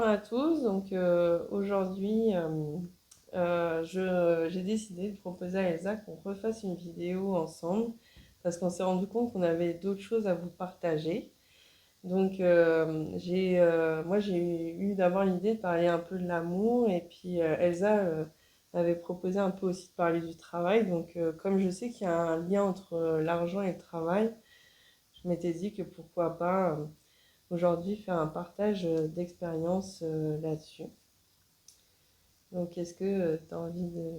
Bonjour à tous, donc aujourd'hui j'ai décidé de proposer à Elsa qu'on refasse une vidéo ensemble parce qu'on s'est rendu compte qu'on avait d'autres choses à vous partager. Donc moi j'ai eu d'abord l'idée de parler un peu de l'amour et puis Elsa m'avait proposé un peu aussi de parler du travail. Donc comme je sais qu'il y a un lien entre l'argent et le travail, je m'étais dit que pourquoi pas aujourd'hui faire un partage d'expérience là-dessus. Donc, est-ce que tu as envie de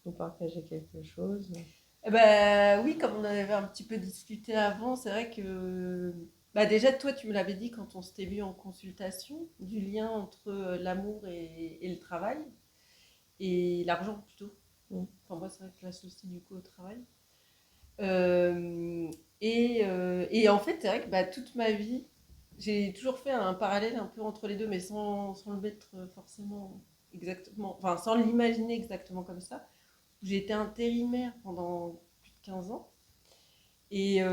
nous partager quelque chose? Eh ben, oui, comme on en avait un petit peu discuté avant, c'est vrai que bah déjà toi tu me l'avais dit quand on s'était vu en consultation, du lien entre l'amour et le travail, et l'argent plutôt. Mm. Enfin moi c'est vrai que j'associe du coup au travail. Et en fait c'est vrai que bah, toute ma vie, j'ai toujours fait un parallèle un peu entre les deux, mais sans le mettre forcément exactement, enfin sans l'imaginer exactement comme ça. J'ai été intérimaire pendant plus de 15 ans. Et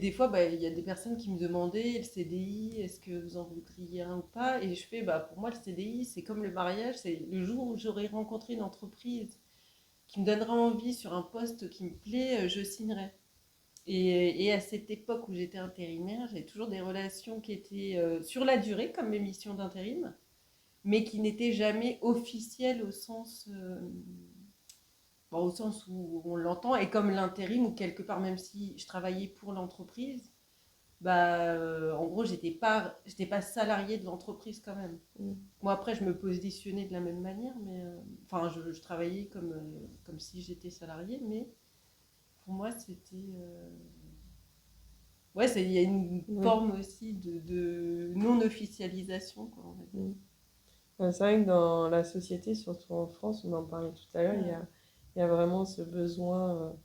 des fois, bah, il y a des personnes qui me demandaient le CDI, est-ce que vous en voudriez un ou pas? Et je fais, bah, pour moi, le CDI, c'est comme le mariage, c'est le jour où j'aurai rencontré une entreprise qui me donnera envie sur un poste qui me plaît, je signerai. Et à cette époque où j'étais intérimaire, j'avais toujours des relations qui étaient sur la durée, comme mes missions d'intérim, mais qui n'étaient jamais officielles au sens où on l'entend, et comme l'intérim, ou quelque part, même si je travaillais pour l'entreprise, bah, en gros, j'étais pas salariée de l'entreprise quand même. Mm. Moi, après, je me positionnais de la même manière, mais enfin, je travaillais comme si j'étais salariée, mais pour moi, c'était. Ouais, il y a une Oui. forme aussi de non-officialisation, quoi, on va dire. Mm. C'est vrai que dans la société, surtout en France, on en parlait tout à l'heure, Ouais. il y a vraiment ce besoin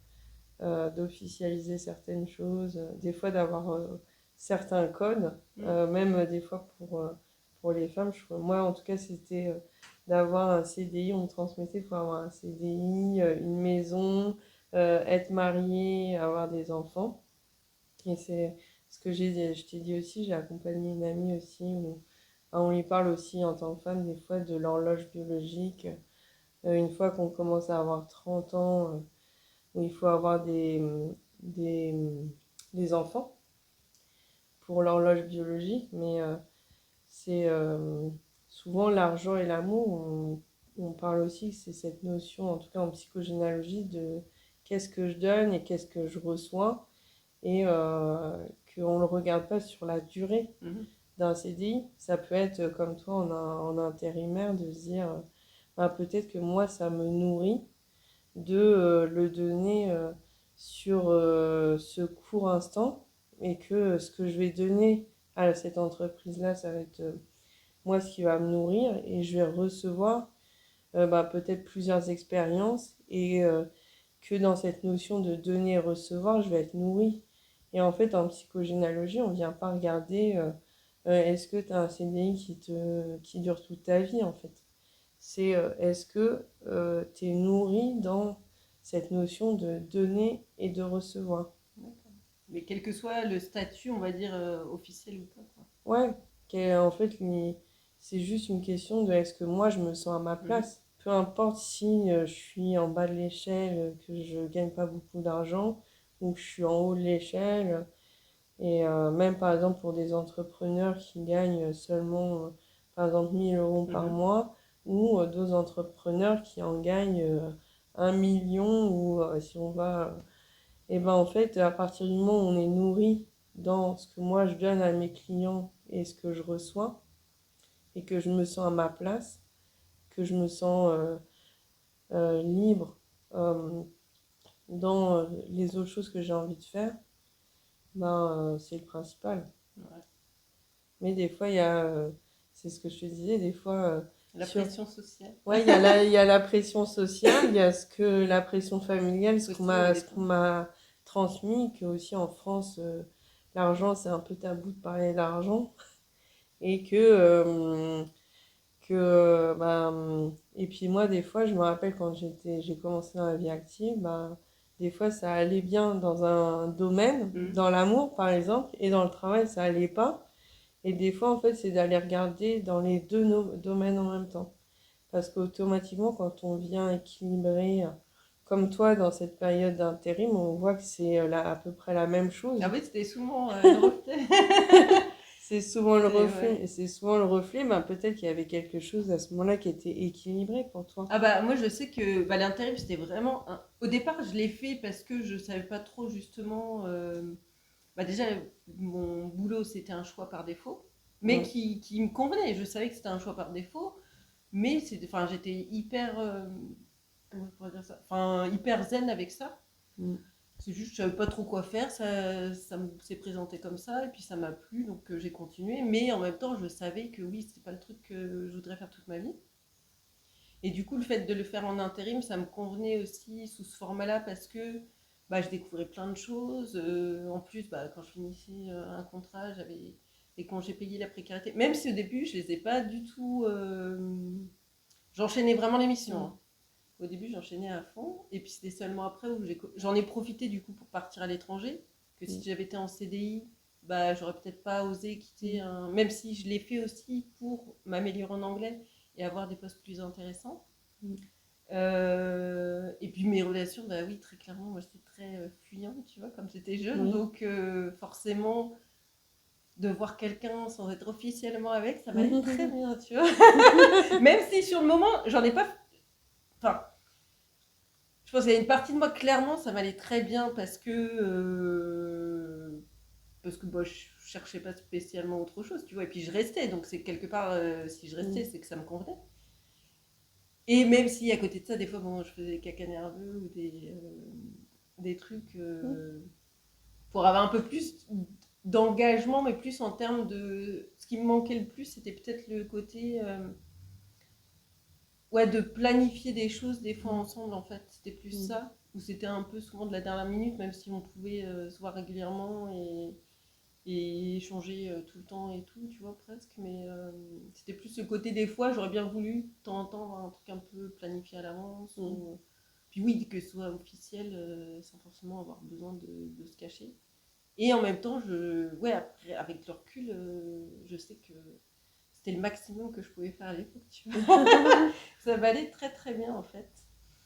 d'officialiser certaines choses, des fois d'avoir certains codes, Mm. même des fois pour les femmes. Moi, en tout cas, c'était d'avoir un CDI, on me transmettait, il faut avoir un CDI, une maison, être marié, avoir des enfants. Et c'est ce que je t'ai dit aussi, j'ai accompagné une amie aussi où on lui parle aussi en tant que femme des fois de l'horloge biologique. Une fois qu'on commence à avoir 30 ans, où il faut avoir des, des enfants pour l'horloge biologique, mais c'est souvent l'argent et l'amour. On parle aussi que c'est cette notion, en tout cas en psychogénéalogie, de qu'est-ce que je donne et qu'est-ce que je reçois, et qu'on ne le regarde pas sur la durée Mhm. d'un CDI. Ça peut être comme toi en intérimaire de se dire bah, peut-être que moi ça me nourrit de le donner sur ce court instant et que ce que je vais donner à cette entreprise-là, ça va être moi ce qui va me nourrir et je vais recevoir bah, peut-être plusieurs expériences et que dans cette notion de donner et recevoir, je vais être nourrie. Et en fait, en psychogénéalogie, on ne vient pas regarder est-ce que tu as un CDI qui dure toute ta vie en fait. C'est est-ce que tu es nourri dans cette notion de donner et de recevoir. D'accord. Mais quel que soit le statut, on va dire, officiel ou pas, quoi. Ouais, en fait, c'est juste une question de est-ce que moi je me sens à ma Mhm. place. Peu importe si je suis en bas de l'échelle, que je gagne pas beaucoup d'argent, ou que je suis en haut de l'échelle. Et même par exemple pour des entrepreneurs qui gagnent seulement par exemple 1 000 € par Mhm. mois, ou d'autres entrepreneurs qui en gagnent 1 million, ou si on va et ben en fait, à partir du moment où on est nourri dans ce que moi je donne à mes clients et ce que je reçois, et que je me sens à ma place, que je me sens libre euh, dans les autres choses que j'ai envie de faire, ben c'est le principal. Ouais. Mais des fois, c'est ce que je te disais, des fois, La pression sociale. ouais, il y a la pression sociale, il y a la pression familiale, Aussi, ouais, ce les qu'on temps. m'a transmis, que aussi en France, l'argent, c'est un peu tabou de parler d'argent, et et puis moi, des fois, je me rappelle quand j'ai commencé dans la vie active, bah, des fois, ça allait bien dans un domaine, Mhm. dans l'amour, par exemple, et dans le travail, ça allait pas. Et des fois, en fait, c'est d'aller regarder dans les deux domaines en même temps. Parce qu'automatiquement, quand on vient équilibrer, comme toi, dans cette période d'intérim, on voit que c'est à peu près la même Ah chose. oui, c'était souvent le reflet. C'est souvent le Ouais. reflet, et c'est souvent le reflet, ben peut-être qu'il y avait quelque chose à ce moment-là qui était équilibré pour toi. Ah bah moi je sais que bah, l'intérim c'était vraiment au départ je l'ai fait parce que je savais pas trop justement bah déjà mon boulot c'était un choix par défaut mais Mm. qui me convenait. Je savais que c'était un choix par défaut mais c'était enfin j'étais hyper comment je pourrais dire ça, enfin hyper zen avec ça. Mm. C'est juste, je savais pas trop quoi faire, ça s'est présenté comme ça, et puis ça m'a plu, donc j'ai continué. Mais en même temps, je savais que oui, c'était pas le truc que je voudrais faire toute ma vie. Et du coup, le fait de le faire en intérim, ça me convenait aussi sous ce format-là parce que bah, je découvrais plein de choses. En plus, bah, quand je finissais un contrat, j'avais les congés payés, la précarité. Même si au début, je les ai pas du tout. J'enchaînais vraiment les missions, Mm. hein. Au début, j'enchaînais à fond. Et puis, c'était seulement après où j'en ai profité du coup pour partir à l'étranger. Que si Mm. j'avais été en CDI, bah, j'aurais peut-être pas osé quitter Mm. un. Même si je l'ai fait aussi pour m'améliorer en anglais et avoir des postes plus intéressants. Mm. Et puis mes relations, bah oui, très clairement, moi j'étais très fuyante, tu vois, comme j'étais jeune. Oui. Donc, forcément, de voir quelqu'un sans être officiellement avec, ça m'allait très bien, tu vois. Même si sur le moment, j'en ai pas. Enfin, je pense qu'il y a une partie de moi, clairement, ça m'allait très bien parce que bah, je cherchais pas spécialement autre chose, tu vois. Et puis je restais, donc c'est quelque part, si je restais, Mm. c'est que ça me convenait. Et même si à côté de ça, des fois, bon, je faisais des caca nerveux ou des trucs Mm. pour avoir un peu plus d'engagement, mais plus en termes de. Ce qui me manquait le plus, c'était peut-être le côté ouais, de planifier des choses des fois Mm. ensemble, en fait. C'était plus Mm. ça, où c'était un peu souvent de la dernière minute, même si on pouvait se voir régulièrement et échanger tout le temps et tout, tu vois, presque. Mais c'était plus ce côté des fois, j'aurais bien voulu, de temps en temps, avoir un truc un peu planifié à l'avance. Mm. Puis oui, que ce soit officiel, sans forcément avoir besoin de se cacher. Et en même temps, ouais, après, avec le recul, je sais que c'était le maximum que je pouvais faire à l'époque, tu vois. Ça m'allait très très bien en fait.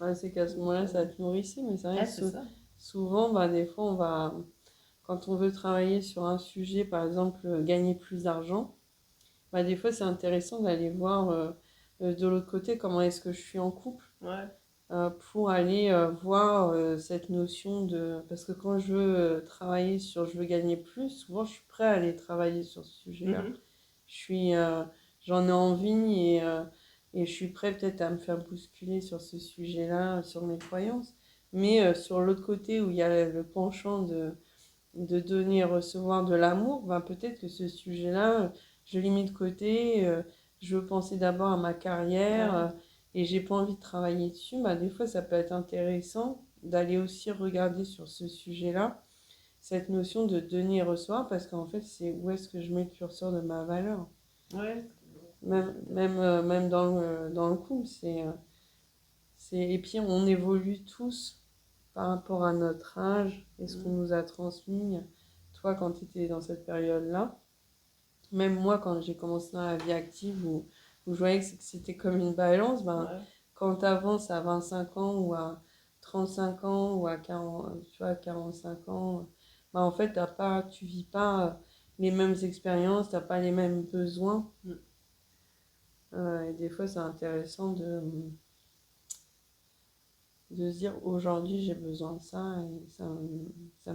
Ouais, c'est qu'à ce Donc, moment-là, ça te nourrissait, mais c'est vrai ouais, que c'est ça. souvent, bah, des fois, quand on veut travailler sur un sujet, par exemple, gagner plus d'argent, bah, des fois, c'est intéressant d'aller voir de l'autre côté comment est-ce que je suis en couple Ouais. pour aller voir cette notion de... Parce que quand je veux travailler sur je veux gagner plus, souvent, je suis prêt à aller travailler sur ce sujet-là. Mhm. Je suis, j'en ai envie et je suis prêt peut-être à me faire bousculer sur ce sujet-là, sur mes croyances. Mais sur l'autre côté où il y a le penchant de donner et recevoir de l'amour, ben peut-être que ce sujet-là, je l'ai mis de côté, je veux penser d'abord à ma carrière Ouais. et j'ai pas envie de travailler dessus. Ben, des fois, ça peut être intéressant d'aller aussi regarder sur ce sujet-là cette notion de donner et recevoir parce qu'en fait, c'est où est-ce que je mets le curseur de ma valeur. Ouais. Même dans le couple, et puis on évolue tous par rapport à notre âge et ce qu'on Mhm. nous a transmis. Toi, quand tu étais dans cette période-là, même moi, quand j'ai commencé dans la vie active, où je voyais que c'était comme une balance, ben, Ouais. quand tu avances à 25 ans ou à 35 ans ou à 40, tu vois, 45 ans, ben, en fait, tu vis pas les mêmes expériences, tu n'as pas les mêmes besoins. Mhm. Et des fois, c'est intéressant de se dire aujourd'hui j'ai besoin de ça et ça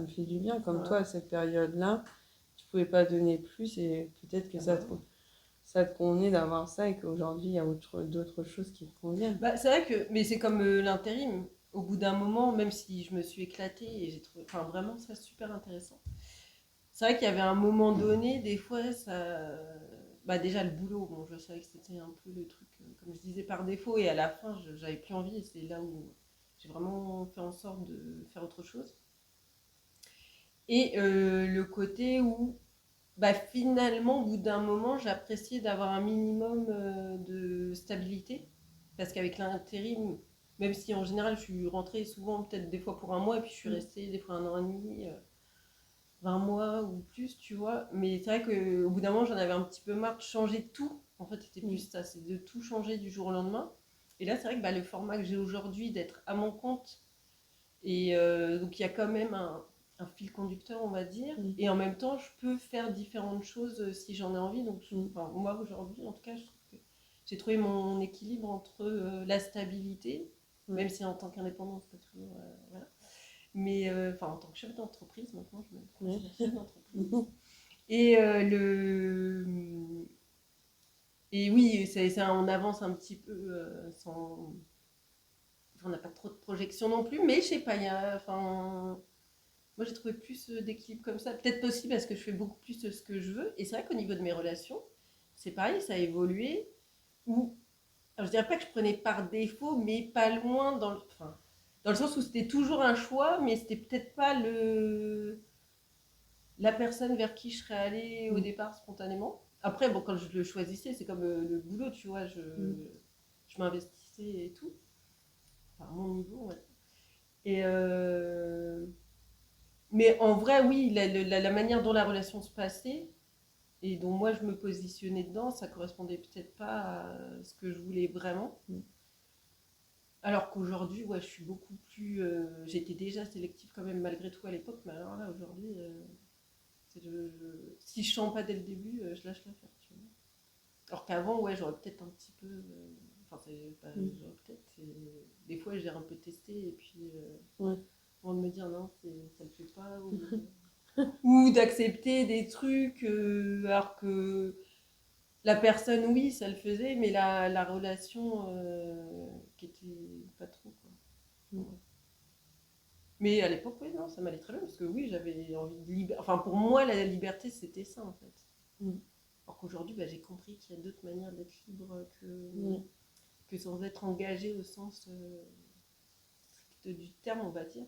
me fait du bien. Comme toi, Ouais. à cette période-là, tu pouvais pas donner plus et peut-être que Ah bah ouais. ça te convenait d'avoir ça et qu'aujourd'hui il y a d'autres choses qui te conviennent. Bah, c'est vrai que, mais c'est comme l'intérim. Au bout d'un moment, même si je me suis éclatée et j'ai trouvé, enfin vraiment ça super intéressant. C'est vrai qu'il y avait un moment donné, des fois ça, bah déjà le boulot, bon je savais que c'était un peu le truc, comme je disais par défaut, et à la fin j'avais plus envie et c'est là où j'ai vraiment fait en sorte de faire autre chose. Et le côté où bah, finalement, au bout d'un moment, j'appréciais d'avoir un minimum de stabilité. Parce qu'avec l'intérim, même si en général je suis rentrée souvent, peut-être des fois pour un mois, et puis je suis Mm. restée des fois un an et demi. 20 mois ou plus, tu vois. Mais c'est vrai qu'au bout d'un moment, j'en avais un petit peu marre de changer tout. En fait, c'était plus ça, c'est de tout changer du jour au lendemain. Et là, c'est vrai que le format que j'ai aujourd'hui, d'être à mon compte, et donc il y a quand même un fil conducteur, on va dire. Et en même temps, je peux faire différentes choses si j'en ai envie. Donc, enfin, moi, aujourd'hui, en tout cas, je trouve que j'ai trouvé mon équilibre entre la stabilité, même si en tant qu'indépendant, c'est pas toujours. Voilà. Mais enfin, en tant que chef d'entreprise, maintenant, je me considère chef d'entreprise. Et et oui, on avance un petit peu sans. Enfin, on n'a pas trop de projection non plus, mais je sais pas, enfin, moi j'ai trouvé plus d'équilibre comme ça. Peut-être aussi parce que je fais beaucoup plus ce que je veux. Et c'est vrai qu'au niveau de mes relations, c'est pareil, ça a évolué. Ou, alors, je dirais pas que je prenais par défaut, mais pas loin enfin, dans le sens où c'était toujours un choix, mais c'était peut-être pas la personne vers qui je serais allée au départ spontanément. Après, bon, quand je le choisissais, c'est comme le boulot, tu vois, je m'investissais et tout, enfin, à mon niveau, ouais. Et mais en vrai, oui, la manière dont la relation se passait et dont moi je me positionnais dedans, ça correspondait peut-être pas à ce que je voulais vraiment. Alors qu'aujourd'hui, ouais, je suis beaucoup plus. J'étais déjà sélective quand même malgré tout à l'époque, mais alors là, aujourd'hui, si je sens pas dès le début, je lâche l'affaire, tu vois. Alors qu'avant, ouais, j'aurais peut-être un petit peu. Enfin, c'est pas. J'aurais peut-être. Des fois, j'ai un peu testé et puis. Avant de me dire non, ça le fait pas. Ou d'accepter des trucs alors que la personne, oui, ça le faisait, mais la relation qui était pas trop, quoi. Ouais. Mais à l'époque, oui, non, ça m'allait très bien parce que oui, j'avais envie de liberté. Enfin, pour moi, la liberté, c'était ça en fait. Alors qu'aujourd'hui, j'ai compris qu'il y a d'autres manières d'être libre que sans être engagé au sens strict du terme, on va dire.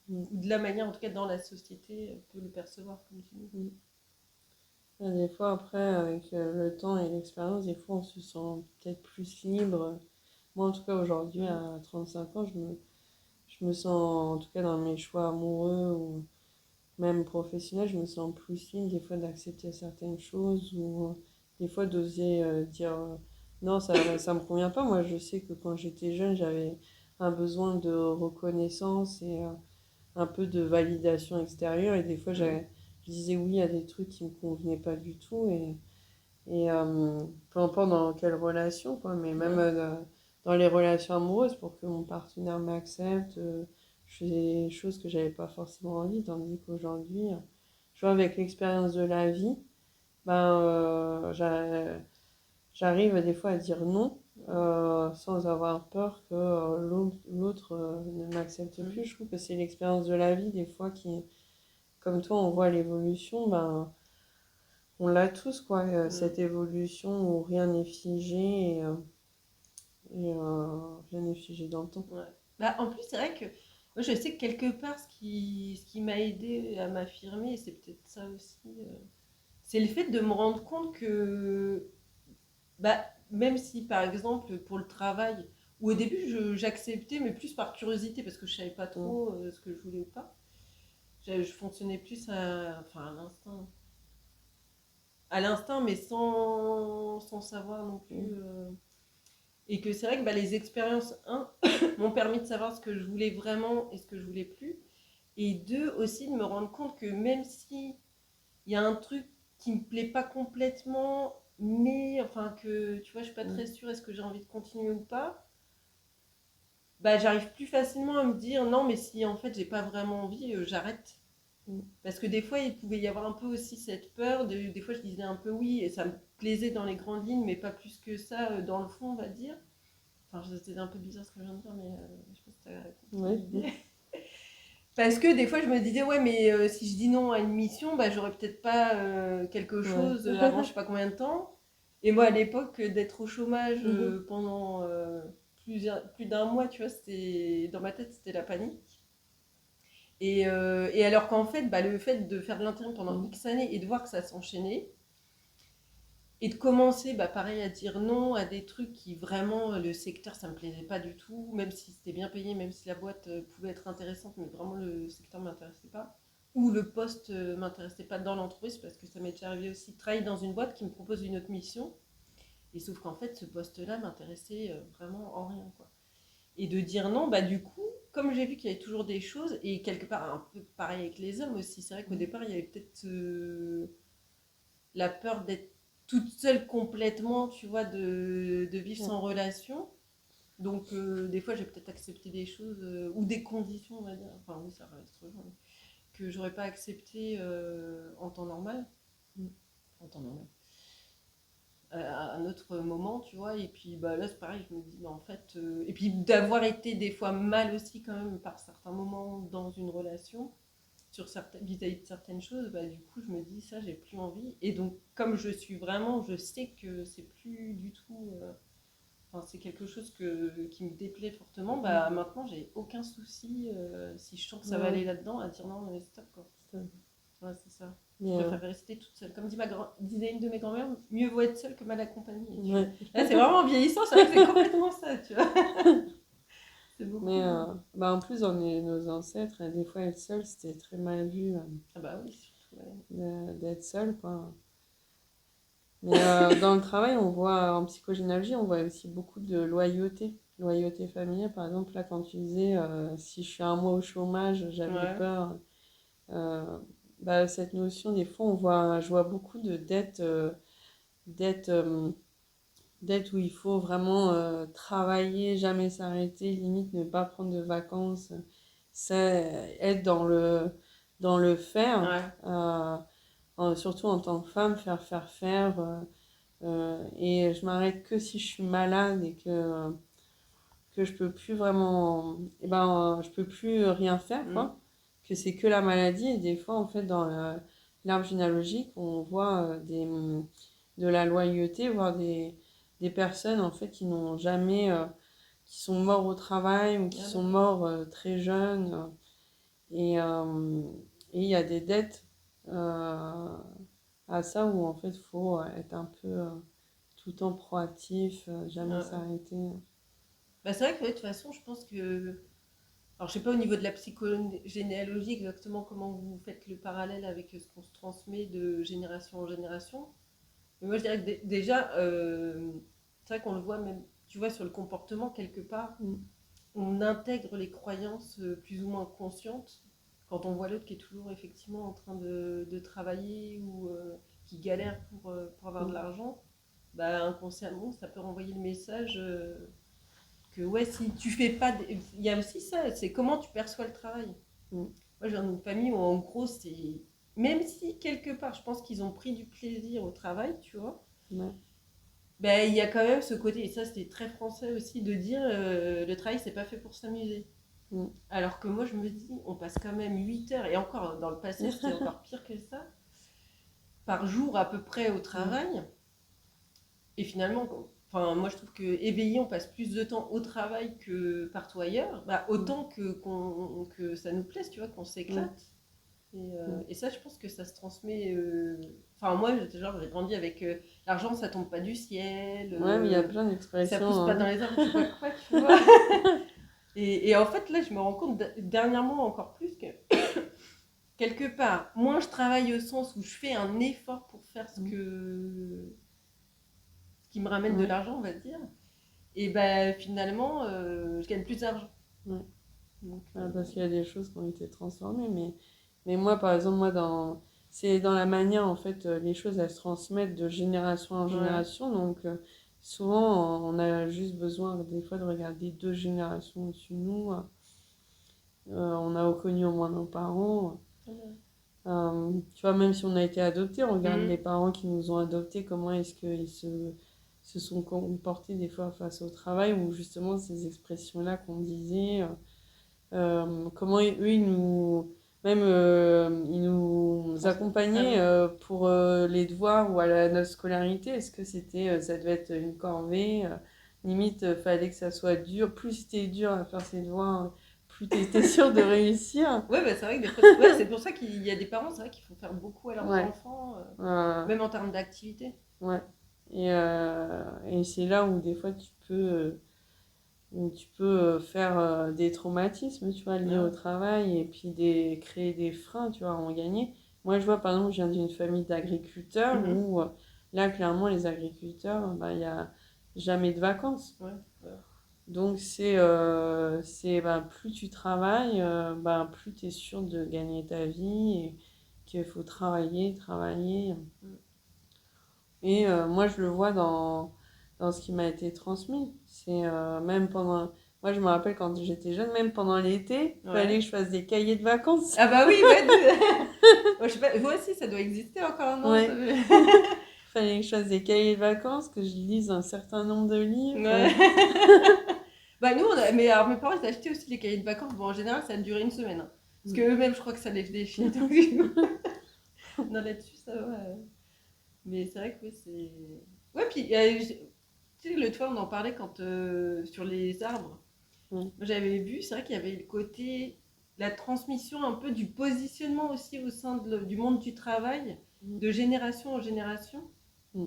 Ou de la manière, en tout cas, dans la société, peut le percevoir, comme tu dis. Des fois, après, avec le temps et l'expérience, des fois, on se sent peut-être plus libre. Moi, en tout cas, aujourd'hui, à 35 ans, je me sens, en tout cas, dans mes choix amoureux ou même professionnels, je me sens plus libre, des fois, d'accepter certaines choses ou des fois, d'oser dire non, ça me convient pas. Moi, je sais que quand j'étais jeune, j'avais un besoin de reconnaissance et un peu de validation extérieure. Et des fois, je disais oui à des trucs qui me convenaient pas du tout. Et peu importe dans quelle relation, quoi, mais même dans les relations amoureuses, pour que mon partenaire m'accepte, je faisais des choses que j'avais pas forcément envie. Tandis qu'aujourd'hui, je vois avec l'expérience de la vie, ben, j'arrive des fois à dire non. Sans avoir peur que l'autre ne m'accepte plus. Je trouve que c'est l'expérience de la vie des fois qui, comme toi, on voit l'évolution, ben, on l'a tous, quoi, cette évolution où rien n'est figé et rien n'est figé dans le temps. Ouais. En plus, c'est vrai que moi, je sais que quelque part, ce qui m'a aidé à m'affirmer, et c'est peut-être ça aussi, c'est le fait de me rendre compte que même si, par exemple, pour le travail, où au début, j'acceptais, mais plus par curiosité, parce que je savais pas trop ce que je voulais ou pas, je fonctionnais plus enfin, à l'instinct, mais sans savoir non plus. Et que c'est vrai que les expériences, m'ont permis de savoir ce que je voulais vraiment et ce que je voulais plus. Et deux, aussi de me rendre compte que même si il y a un truc qui me plaît pas complètement, mais enfin que tu vois, je suis pas très sûre est-ce que j'ai envie de continuer ou pas, j'arrive plus facilement à me dire non, mais si en fait j'ai pas vraiment envie, j'arrête. Parce que des fois, il pouvait y avoir un peu aussi cette peur. Des fois, je disais un peu oui, et ça me plaisait dans les grandes lignes, mais pas plus que ça dans le fond, on va dire. Enfin, c'était un peu bizarre ce que je viens de dire, mais je pense que tu as compris l'idée. Parce que des fois, je me disais, ouais, mais si je dis non à une mission, j'aurais peut-être pas quelque chose avant je sais pas combien de temps. Et moi, à l'époque, d'être au chômage pendant plus d'un mois, tu vois, dans ma tête, c'était la panique. Et alors qu'en fait, le fait de faire de l'intérim pendant X années et de voir que ça s'enchaînait, et de commencer, pareil, à dire non à des trucs qui vraiment, le secteur, ça me plaisait pas du tout, même si c'était bien payé, même si la boîte pouvait être intéressante, mais vraiment le secteur m'intéressait pas. ou le poste m'intéressait pas dans l'entreprise, parce que ça m'est déjà arrivé aussi de travailler dans une boîte qui me propose une autre mission, et sauf qu'en fait ce poste-là m'intéressait vraiment en rien, quoi. Et de dire non, bah du coup, comme j'ai vu qu'il y avait toujours des choses, et quelque part un peu pareil avec les hommes aussi, c'est vrai qu'au départ il y avait peut-être la peur d'être toute seule complètement, tu vois, de vivre sans relation. Donc des fois j'ai peut-être accepté des choses, ou des conditions, on va dire, enfin oui ça reste trop long, que j'aurais pas accepté en temps normal, en temps normal, à un autre moment, tu vois. Et puis bah, là, c'est pareil, je me dis, bah, en fait. Et puis d'avoir été des fois mal aussi, quand même, par certains moments dans une relation, vis-à-vis de certaines choses, bah, du coup, je me dis, ça, j'ai plus envie. Et donc, comme je suis vraiment, je sais que c'est plus du tout. Enfin, c'est quelque chose qui me déplaît fortement. Bah, maintenant, j'ai aucun souci, si je sens que ça va aller là-dedans, à dire non, mais stop, quoi. Ouais, c'est ça. Je préfère rester toute seule. Comme disait une de mes grand-mères, mieux vaut être seule que mal accompagnée. Ouais. Là, c'est vraiment en vieillissant, c'est vrai que c'est complètement ça, tu vois. C'est beaucoup. Mais bah en plus, nos ancêtres, des fois être seul, c'était très mal vu Ah bah oui, surtout. Ouais. d'être seul, quoi. Mais dans le travail, on voit, en psychogénéalogie, on voit aussi beaucoup de loyauté. Loyauté familiale, par exemple, là, quand tu disais, si je suis un mois au chômage, j'avais Ouais. peur. Euh, bah, cette notion, des fois, je vois beaucoup de dettes, dettes où il faut vraiment travailler, jamais s'arrêter, limite ne pas prendre de vacances. Ça, être dans le faire, Ouais. surtout en tant que femme, faire. Et je m'arrête que si je suis malade et que je peux plus vraiment. Je peux plus rien faire, Mm. quoi. Que c'est que la maladie. Et des fois, en fait, dans l'arbre généalogique, on voit de la loyauté, voire des personnes, en fait, qui n'ont jamais. Qui sont morts au travail ou qui sont morts très jeunes. Et et il y a des dettes à ça où, en fait, il faut être un peu tout le temps proactif, jamais Ouais. s'arrêter. Bah, c'est vrai que de toute façon, je pense que. Alors, je sais pas au niveau de la psychogénéalogie exactement comment vous faites le parallèle avec ce qu'on se transmet de génération en génération. Mais moi, je dirais que déjà, c'est vrai qu'on le voit même, tu vois, sur le comportement quelque part. On intègre les croyances plus ou moins conscientes quand on voit l'autre qui est toujours effectivement en train de travailler ou qui galère pour avoir de l'argent. Bah, inconsciemment, ça peut renvoyer le message que ouais, si tu fais pas. Il y a aussi ça, c'est comment tu perçois le travail. Moi, j'ai une famille où en gros, c'est. Même si quelque part, je pense qu'ils ont pris du plaisir au travail, tu vois. Ouais. Ben, il y a quand même ce côté, et ça c'était très français aussi, de dire le travail c'est pas fait pour s'amuser. Alors que moi je me dis, on passe quand même 8 heures, et encore dans le passé c'était encore pire que ça, par jour à peu près au travail. Et finalement, enfin, moi je trouve que éveillé, on passe plus de temps au travail que partout ailleurs, bah, autant que ça nous plaise, tu vois, qu'on s'éclate. Et ça, je pense que ça se transmet. Enfin, moi, genre, j'ai grandi avec l'argent, ça tombe pas du ciel. Ouais, mais il y a plein Ça d'expressions. pousse pas dans les arbres, je sais pas quoi, tu vois. Et en fait, là, je me rends compte dernièrement encore plus que quelque part, moins je travaille au sens où je fais un effort pour faire ce qui me ramène de l'argent, on va dire. Et ben finalement, je gagne plus d'argent. Ouais. Donc, parce qu'il y a des choses qui ont été transformées. Mais moi, par exemple, c'est dans la manière, en fait, les choses, elles se transmettent de génération en génération. Donc, souvent, on a juste besoin, des fois, de regarder 2 générations au-dessus de nous. On a connu au moins nos parents. Tu vois, même si on a été adopté, on regarde les parents qui nous ont adoptés, comment est-ce qu'ils se sont comportés des fois face au travail, ou justement ces expressions-là qu'on disait, comment eux, ils nous accompagnaient pour les devoirs ou à notre scolarité. Est-ce que ça devait être une corvée, limite, fallait que ça soit dur. Plus c'était dur à faire ses devoirs, plus tu étais sûr de réussir. Ouais, bah, c'est vrai que des fois, c'est pour ça qu'il y a des parents, c'est vrai qu'il faut faire beaucoup à leurs enfants, même en termes d'activité. Ouais. Et c'est là où des fois Donc, tu peux faire des traumatismes, tu vois, liés au Ah, travail et puis créer des freins, tu vois, à en gagner. Moi, je vois, par exemple, je viens d'une famille d'agriculteurs mhm, où, là, clairement, les agriculteurs, bah, il n'y a jamais de vacances. ouais, ouais. Donc, bah, plus tu travailles, bah, plus tu es sûr de gagner ta vie et qu'il faut travailler, travailler. Mm. Et moi, je le vois dans ce qui m'a été transmis. C'est même pendant. Moi, je me rappelle quand j'étais jeune, même pendant l'été, il fallait Ouais. que je fasse des cahiers de vacances. Ah bah oui, ouais. Ouais, je sais pas, moi aussi, ça doit exister encore, non? Ouais. Fallait que je fasse des cahiers de vacances, que je lise un certain nombre de livres. Ouais. Bah nous, mais alors mes parents, ils achetaient aussi les cahiers de vacances. Bon, en général, ça a duré une semaine, hein. Parce que eux-mêmes, je crois que ça les défiait. Donc, non, là-dessus, ça va. Mais c'est vrai que oui, c'est... Ouais, puis, tu sais, l'autre fois, on en parlait quand, sur les arbres. Mm. Moi, j'avais vu, c'est vrai qu'il y avait le côté, la transmission un peu du positionnement aussi au sein du monde du travail, Mm. de génération en génération. Mm.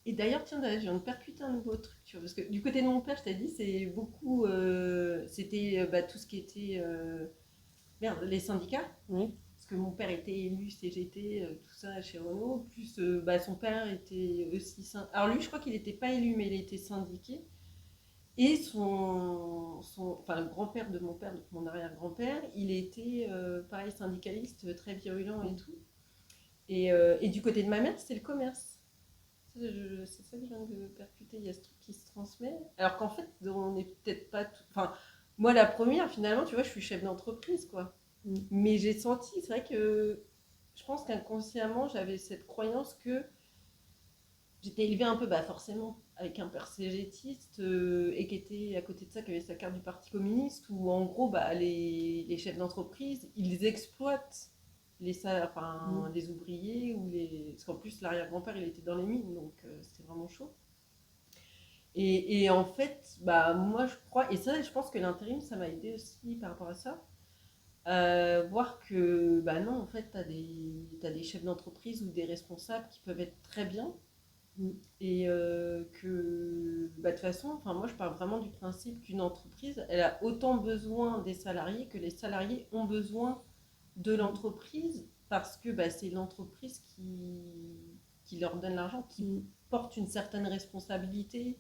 Et d'ailleurs, tiens, je viens de percuter un nouveau truc, tu vois, parce que du côté de mon père, je t'ai dit, c'est beaucoup, c'était bah, tout ce qui était, merde, les syndicats, Oui. parce que mon père était élu CGT, tout ça chez Renault, plus bah, son père était aussi, alors lui, je crois qu'il n'était pas élu, mais il était syndiqué, et enfin, le grand-père de mon père, donc mon arrière-grand-père, il était, pareil, syndicaliste, très virulent et tout, et du côté de ma mère, c'était le commerce. C'est ça que je viens de percuter, il y a ce truc qui se transmet. Alors qu'en fait, on n'est peut-être pas tout. Enfin, moi, la première, finalement, tu vois, je suis chef d'entreprise, quoi. Mm. Mais j'ai senti, c'est vrai que je pense qu'inconsciemment, j'avais cette croyance que j'étais élevée un peu, bah forcément, avec un père cégétiste et qui était à côté de ça, qui avait sa carte du Parti communiste, où en gros, bah, les chefs d'entreprise, ils exploitent Mm. les ouvriers ou les. Parce qu'en plus, l'arrière-grand-père, il était dans les mines, donc c'était vraiment chaud. Et en fait, bah, moi, je crois, et ça, je pense que l'intérim, ça m'a aidé aussi par rapport à ça. Voir que, bah non, en fait, t'as des chefs d'entreprise ou des responsables qui peuvent être très bien Mm. et que, bah, de toute façon, enfin, moi, je pars vraiment du principe qu'une entreprise, elle a autant besoin des salariés que les salariés ont besoin de l'entreprise parce que bah, c'est l'entreprise qui leur donne l'argent, qui Mm. porte une certaine responsabilité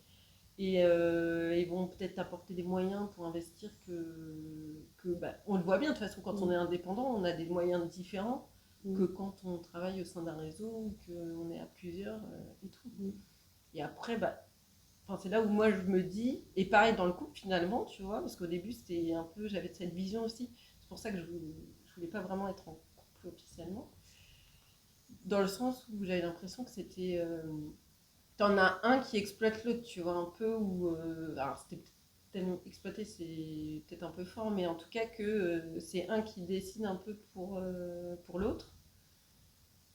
et ils vont peut-être apporter des moyens pour investir que bah, on le voit bien de toute façon quand on Mm. est indépendant, on a des moyens différents que Mm. quand on travaille au sein d'un réseau ou qu'on est à plusieurs et tout. Mm. Et après, bah, c'est là où moi je me dis, et pareil dans le couple finalement, tu vois, parce qu'au début c'était un peu, j'avais cette vision aussi, c'est pour ça que je voulais pas vraiment être en couple officiellement, dans le sens où j'avais l'impression que c'était t'en as un qui exploite l'autre, tu vois, un peu, ou. Alors, c'était tellement exploité, c'est peut-être un peu fort, mais en tout cas que c'est un qui décide un peu pour l'autre.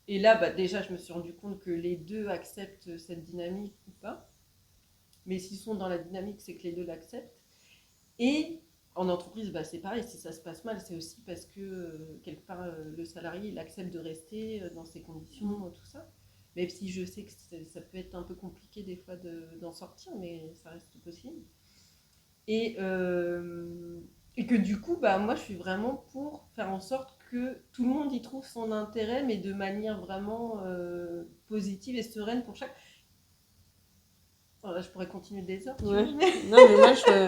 Et là, bah, déjà, je me suis rendu compte que les deux acceptent cette dynamique ou pas. Mais s'ils sont dans la dynamique, c'est que les deux l'acceptent. Et en entreprise, bah, c'est pareil, si ça se passe mal, c'est aussi parce que quelque part, le salarié, il accepte de rester dans ces conditions, tout ça. Même si je sais que ça peut être un peu compliqué des fois d'en sortir, mais ça reste possible. Et, euh, et que du coup, bah, moi, je suis vraiment pour faire en sorte que tout le monde y trouve son intérêt, mais de manière vraiment positive et sereine pour chaque. Voilà, je pourrais continuer des heures, tu Ouais. vois, mais Non, mais moi, c'est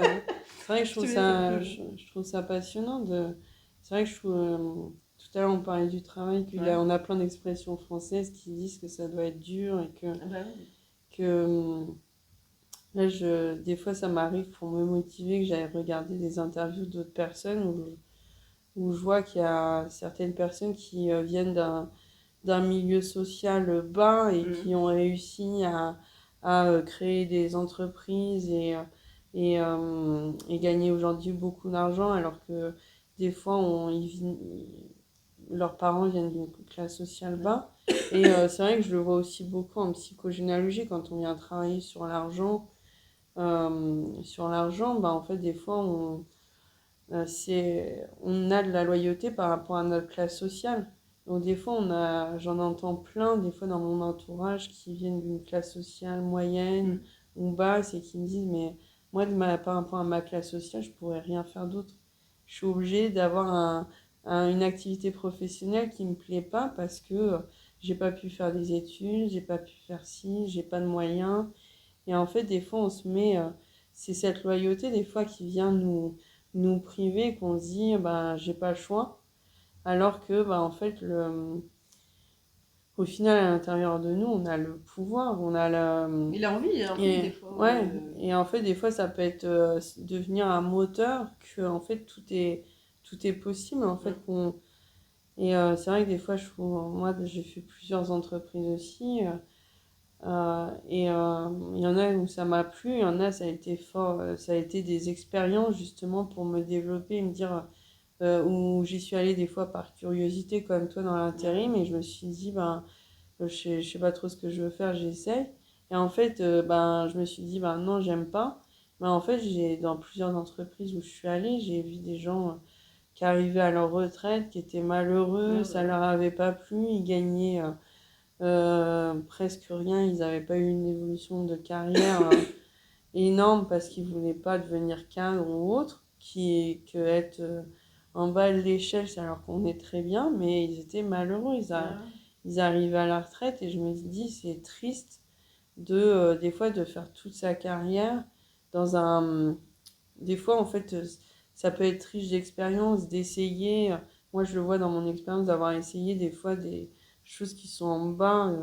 vrai que je te laisse un peu. je trouve ça passionnant de. C'est vrai que je trouve. Tout à l'heure, on parlait du travail, Ouais. on a plein d'expressions françaises qui disent que ça doit être dur et Ah bah oui. que là, des fois, ça m'arrive pour me motiver que j'aille regarder des interviews d'autres personnes où je vois qu'il y a certaines personnes qui viennent d'un milieu social bas et Mhm. qui ont réussi à créer des entreprises et gagner aujourd'hui beaucoup d'argent alors que des fois leurs parents viennent d'une classe sociale Ouais. bas. Et c'est vrai que je le vois aussi beaucoup en psychogénéalogie quand on vient travailler sur l'argent. Bah, en fait, des fois, on a de la loyauté par rapport à notre classe sociale. Donc des fois, j'en entends plein, des fois dans mon entourage, qui viennent d'une classe sociale moyenne Mhm. ou basse et qui me disent, mais moi, par rapport à ma classe sociale, je pourrais rien faire d'autre. Je suis obligée d'avoir une activité professionnelle qui me plaît pas parce que j'ai pas pu faire des études, j'ai pas pu faire ci, j'ai pas de moyens. Et en fait, des fois, on se met. C'est cette loyauté, des fois, qui vient nous priver, qu'on se dit, bah, j'ai pas le choix. Alors que, bah, en fait, au final, à l'intérieur de nous, on a le pouvoir, on a la. Et l'envie Et, des fois. ouais, et en fait, des fois, ça peut être devenir un moteur que, en fait, tout est possible, en fait, qu'on. Et c'est vrai que des fois, moi, j'ai fait plusieurs entreprises aussi. Et il y en a où ça m'a plu, il y en a, ça a été fort, ça a été des expériences justement pour me développer, me dire où j'y suis allée des fois par curiosité, comme toi dans l'intérim, et je me suis dit, ben, je sais pas trop ce que je veux faire, j'essaye. Et en fait, ben, je me suis dit, ben non, j'aime pas. Mais en fait, dans plusieurs entreprises où je suis allée, j'ai vu des gens qui arrivaient à leur retraite, qui étaient malheureux, ça leur avait pas plu, ils gagnaient presque rien, ils n'avaient pas eu une évolution de carrière énorme parce qu'ils voulaient pas devenir cadre ou autre, que être en bas de l'échelle, ça leur convenait très bien, mais ils étaient malheureux, ils arrivaient à la retraite et je me dis c'est triste des fois de faire toute sa carrière dans des fois en fait ça peut être riche d'expérience, d'essayer, moi je le vois dans mon expérience d'avoir essayé des fois des choses qui sont en bas,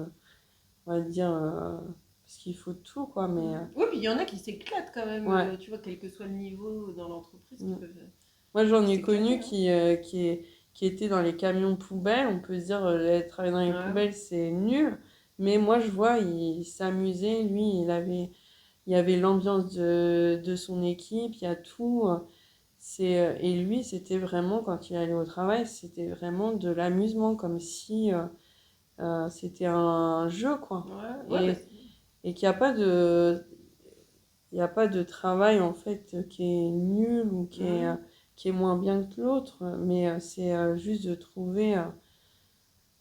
on va dire, parce qu'il faut tout, quoi, mais. Oui, puis il y en a qui s'éclatent quand même, Ouais. tu vois, quel que soit le niveau dans l'entreprise, qui peuvent Moi, j'en ai s'éclater. connu Hein. qui étaient dans les camions poubelles. On peut se dire, travailler dans les poubelles, c'est nul. Mais moi, je vois, il s'amusait. Lui, il y avait l'ambiance de son équipe, il y a tout. Et lui, c'était vraiment, quand il allait au travail, c'était vraiment de l'amusement, comme si c'était un jeu, quoi. Ouais, Et qu'il n'y a pas il n'y a pas de travail en fait qui est nul ou qui est moins bien que l'autre, mais c'est juste de trouver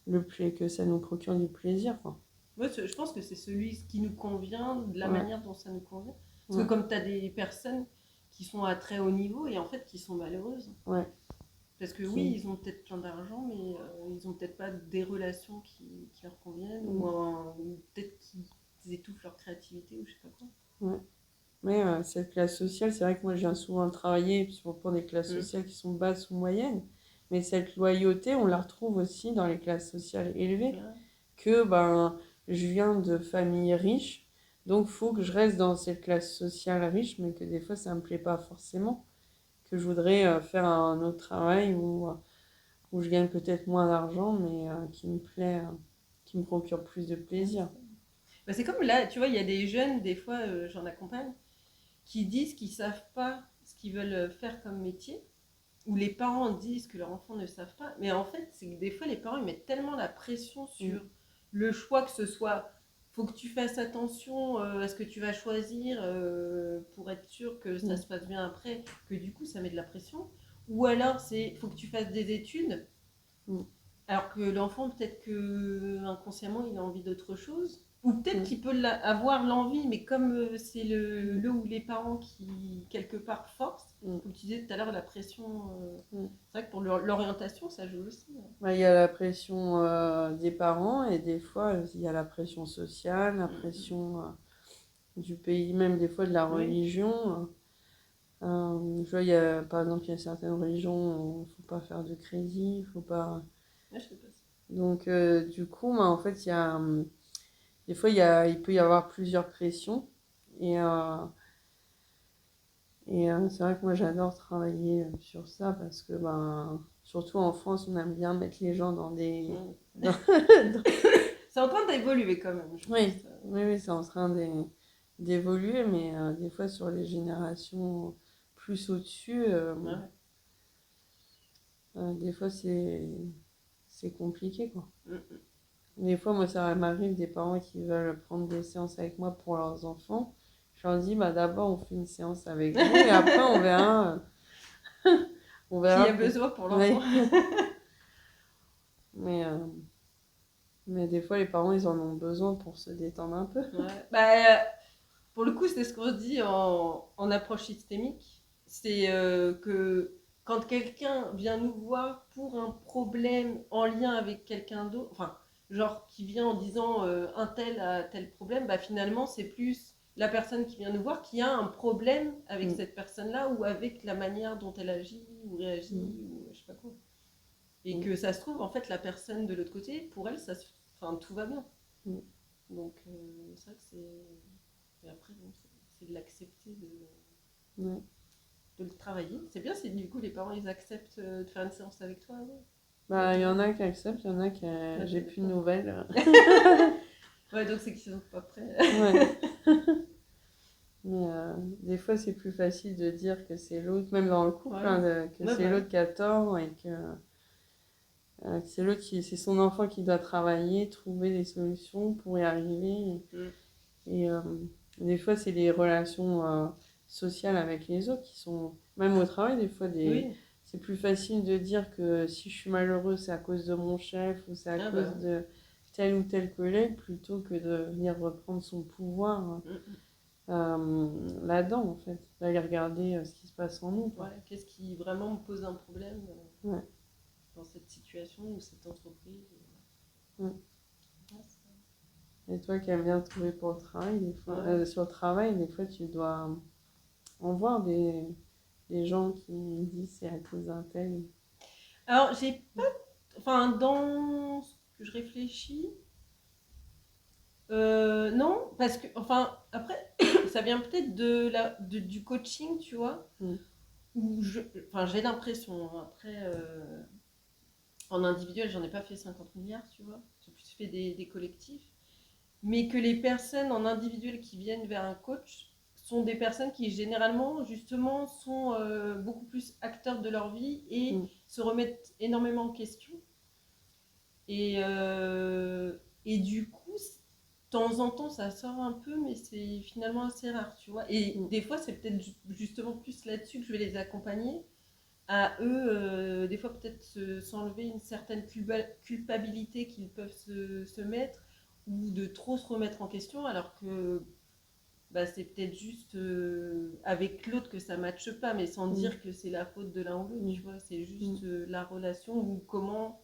que ça nous procure du plaisir, quoi. moi, je pense que c'est celui qui nous convient, de la Ouais. manière dont ça nous convient. Parce que comme tu as des personnes qui sont à très haut niveau et en fait qui sont malheureuses. Ouais. Parce que oui, ils ont peut-être plein d'argent, mais ils ont peut-être pas des relations qui leur conviennent, ou peut-être qu'ils étouffent leur créativité, ou je sais pas quoi. Ouais. Mais cette classe sociale, c'est vrai que moi, je viens souvent travailler pour des classes sociales qui sont basses ou moyennes. Mais cette loyauté, on la retrouve aussi dans les classes sociales élevées. Que ben, je viens de familles riches, donc il faut que je reste dans cette classe sociale riche, mais que des fois, ça ne me plaît pas forcément. Que je voudrais faire un autre travail où je gagne peut-être moins d'argent, mais qui me plaît, qui me procure plus de plaisir. Bah, c'est comme là, tu vois, il y a des jeunes, des fois, j'en accompagne, qui disent qu'ils savent pas ce qu'ils veulent faire comme métier, ou les parents disent que leurs enfants ne savent pas, mais en fait, c'est que des fois, les parents ils mettent tellement la pression sur le choix, que ce soit, faut que tu fasses attention à ce que tu vas choisir pour être sûr que ça se passe bien après, que du coup, ça met de la pression. Ou alors, faut que tu fasses des études, alors que l'enfant, peut-être que inconsciemment, il a envie d'autre chose. Ou peut-être qu'il peut avoir l'envie, mais comme c'est le ou les parents qui, quelque part, forcent, comme tu disais tout à l'heure, la pression. C'est vrai que pour l'orientation, ça joue aussi. Il y a la pression des parents et des fois, il y a la pression sociale, la pression du pays, même des fois de la religion. Je vois, par exemple, il y a certaines religions où il ne faut pas faire de crédit, il faut pas. Ouais, je sais pas. Donc, du coup, en fait, des fois, il peut y avoir plusieurs pressions. Et, c'est vrai que moi, j'adore travailler sur ça parce que, surtout en France, on aime bien mettre les gens dans des. C'est en train d'évoluer quand même. Oui, c'est en train d'évoluer, mais des fois, sur les générations plus au-dessus, des fois, c'est compliqué, quoi. Des fois, moi, ça m'arrive des parents qui veulent prendre des séances avec moi pour leurs enfants. Je leur dis, d'abord, on fait une séance avec vous et après, on verra. Qui a besoin pour l'enfant. Mais des fois, les parents, ils en ont besoin pour se détendre un peu. Ouais. pour le coup, c'est ce qu'on se dit en approche systémique. C'est que quand quelqu'un vient nous voir pour un problème en lien avec quelqu'un d'autre, enfin, genre qui vient en disant un tel a tel problème, bah finalement, c'est plus la personne qui vient nous voir qui a un problème avec Mm. cette personne-là ou avec la manière dont elle agit ou réagit ou je sais pas quoi. Et Mm. que ça se trouve, en fait, la personne de l'autre côté, pour elle, enfin, tout va bien. Mm. Donc, c'est vrai que c'est. Et après, bon, c'est de l'accepter, Ouais. de le travailler. C'est bien si du coup les parents ils acceptent de faire une séance avec toi. Ouais, Bah, il y en a qui acceptent, il y en a qui. ouais, J'ai ça plus de dépend. nouvelles. Ouais, donc c'est qu'ils sont pas prêts. Ouais. Mais des fois, c'est plus facile de dire que c'est l'autre, même dans le couple, Ouais, hein, que ouais, c'est bah l'autre qui a tort et que c'est l'autre qui, c'est son enfant qui doit travailler, trouver des solutions pour y arriver. oui. Mm. Et des fois, c'est les relations sociales avec les autres qui sont, même au travail, des fois, Oui, c'est plus facile de dire que si je suis malheureux, c'est à cause de mon chef ou c'est à ah bah cause oui. de tel ou tel collègue plutôt que de venir reprendre son pouvoir Mm, mm. là-dedans, en fait. D'aller regarder ce qui se passe en nous, quoi. Ouais, qu'est-ce qui vraiment me pose un problème Ouais. dans cette situation ou cette entreprise Ouais. Ouais, Et toi qui aimes bien trouver pour le travail, des fois, ouais. sur le travail, des fois, tu dois en voir des gens qui disent c'est à cause d'un tel. Alors, j'ai pas. Enfin, dans ce que je réfléchis, non, parce que. Enfin, après, ça vient peut-être du coaching, tu vois. Mm. Où enfin, j'ai l'impression, après, en individuel, j'en ai pas fait 50 milliards, tu vois. J'ai plus fait des collectifs. Mais que les personnes en individuel qui viennent vers un coach sont des personnes qui, généralement, justement, sont beaucoup plus acteurs de leur vie et Mm. se remettent énormément en question. Et, et du coup, de temps en temps, ça sort un peu, mais c'est finalement assez rare, tu vois. Et Mm. des fois, c'est peut-être justement plus là-dessus que je vais les accompagner à eux, des fois peut-être s'enlever une certaine culpabilité qu'ils peuvent se mettre ou de trop se remettre en question alors que bah, c'est peut-être juste avec l'autre que ça ne matche pas, mais sans Mm. dire que c'est la faute de l'un ou l'autre, Mm. tu vois, c'est Mm. juste la relation ou comment,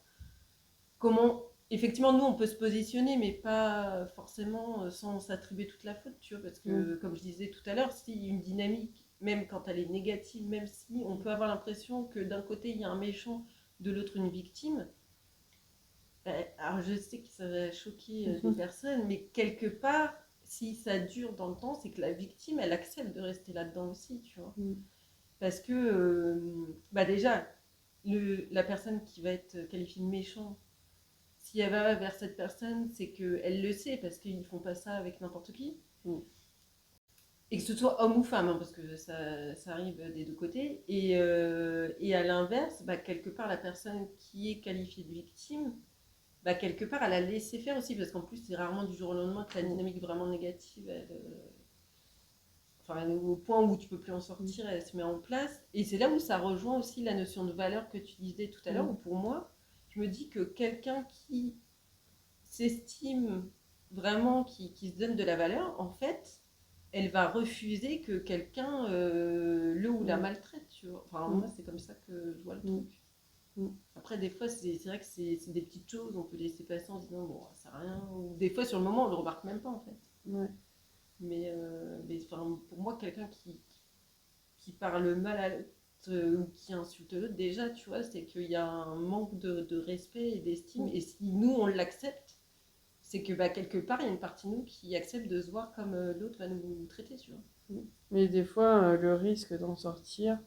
effectivement, nous on peut se positionner, mais pas forcément sans s'attribuer toute la faute, tu vois, parce Mm. que comme je disais tout à l'heure, si une dynamique, même quand elle est négative, même si on peut avoir l'impression que d'un côté il y a un méchant, de l'autre une victime, alors je sais que ça va choquer des Mhm. personnes, mais quelque part, si ça dure dans le temps, c'est que la victime, elle accepte de rester là-dedans aussi, tu vois. Mm. Parce que, bah déjà, la personne qui va être qualifiée de méchant, si elle va vers cette personne, c'est qu'elle le sait, parce qu'ils font pas ça avec n'importe qui. Mm. Et que ce soit homme ou femme, hein, parce que ça arrive des deux côtés. Et à l'inverse, bah, quelque part, la personne qui est qualifiée de victime, bah, quelque part, elle a laissé faire aussi, parce qu'en plus, c'est rarement du jour au lendemain que la Mm. dynamique vraiment négative, enfin, au point où tu peux plus en Mm. sortir, elle se met en place. Et c'est là où ça rejoint aussi la notion de valeur que tu disais tout à l'heure, Mm. où pour moi, je me dis que quelqu'un qui s'estime vraiment, qui se donne de la valeur, en fait, elle va refuser que quelqu'un le ou la Mm. maltraite, tu vois. Enfin, Mm. moi, c'est comme ça que je vois le Mm. truc. Mm. Après, des fois, c'est vrai que c'est des petites choses, on peut laisser passer en se disant, bon, ça sert à rien. Ou des fois, sur le moment, on le remarque même pas, en fait. Ouais. Mais enfin, pour moi, quelqu'un qui parle mal à l'autre ou qui insulte l'autre, déjà, tu vois, c'est qu'il y a un manque de respect et d'estime. Mm. Et si nous, on l'accepte, c'est que bah, quelque part, il y a une partie de nous qui accepte de se voir comme l'autre va nous traiter, tu vois. Mm. Mais des fois, le risque d'en sortir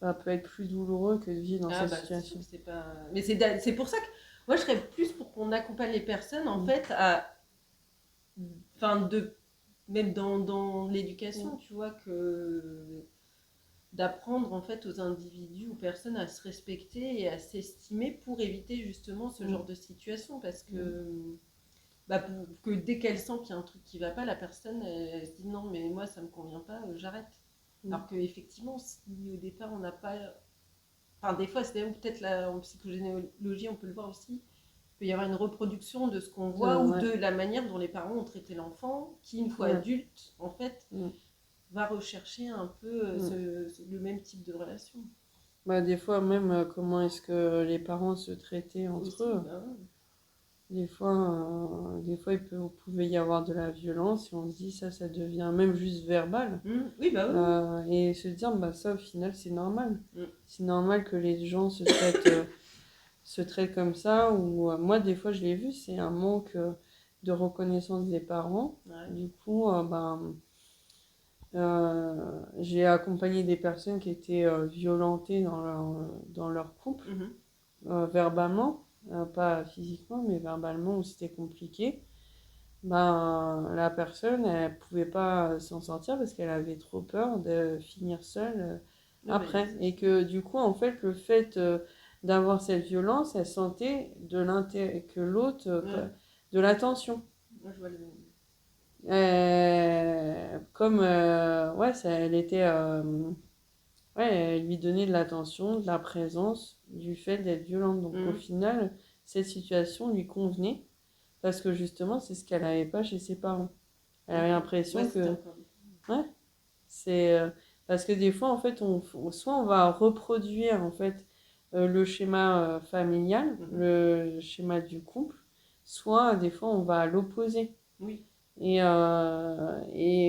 peut être plus douloureux que de vivre dans Ah cette bah c'est sûr que situation. c'est pas. Mais c'est pour ça que moi je serais plus pour qu'on accompagne les personnes en Mm. fait à. Enfin, même dans Mm. l'éducation, tu vois, que d'apprendre en fait aux individus, aux personnes à se respecter et à s'estimer pour éviter justement ce Mm. genre de situation parce Mm. que bah, que dès qu'elle sent qu'il y a un truc qui va pas, la personne elle se dit non mais moi ça me convient pas, j'arrête. Mm. Alors qu'effectivement si au départ on n'a pas, enfin des fois c'est même peut-être là en psychogénéalogie on peut le voir aussi, peut y avoir une reproduction de ce qu'on voit ou ouais. de la manière dont les parents ont traité l'enfant, qui, une fois Ouais. adulte, en fait, Mm. va rechercher un peu Mm. le même type de relation. Bah, des fois, même, comment est-ce que les parents se traitaient entre Aussi, eux. bah ouais. Des fois pouvait y avoir de la violence et on se dit ça devient même juste verbal. Oui, bah oui. Et se dire, bah ça au final c'est normal. Mm. C'est normal que les gens se traitent comme ça. Ou moi des fois je l'ai vu, c'est un manque de reconnaissance des parents. Ouais. Du coup, j'ai accompagné des personnes qui étaient violentées dans leur couple, verbalement, pas physiquement, mais verbalement, où c'était compliqué. La personne, elle pouvait pas s'en sortir parce qu'elle avait trop peur de finir seule Ah bah, après. c'est Et sûr. que du coup, en fait, le fait d'avoir cette violence, elle sentait de l'intérêt que l'autre, Ouais. de l'attention. Moi, je vois le même. Comme, ouais, elle était, ouais, elle lui donnait de l'attention, de la présence, du fait d'être violente. Donc au final, cette situation lui convenait parce que justement, c'est ce qu'elle n'avait pas chez ses parents. Elle avait l'impression Ouais, que, ouais, c'est parce que des fois, en fait, soit on va reproduire en fait le schéma familial, le schéma du couple, soit des fois on va à l'opposé. Oui. Et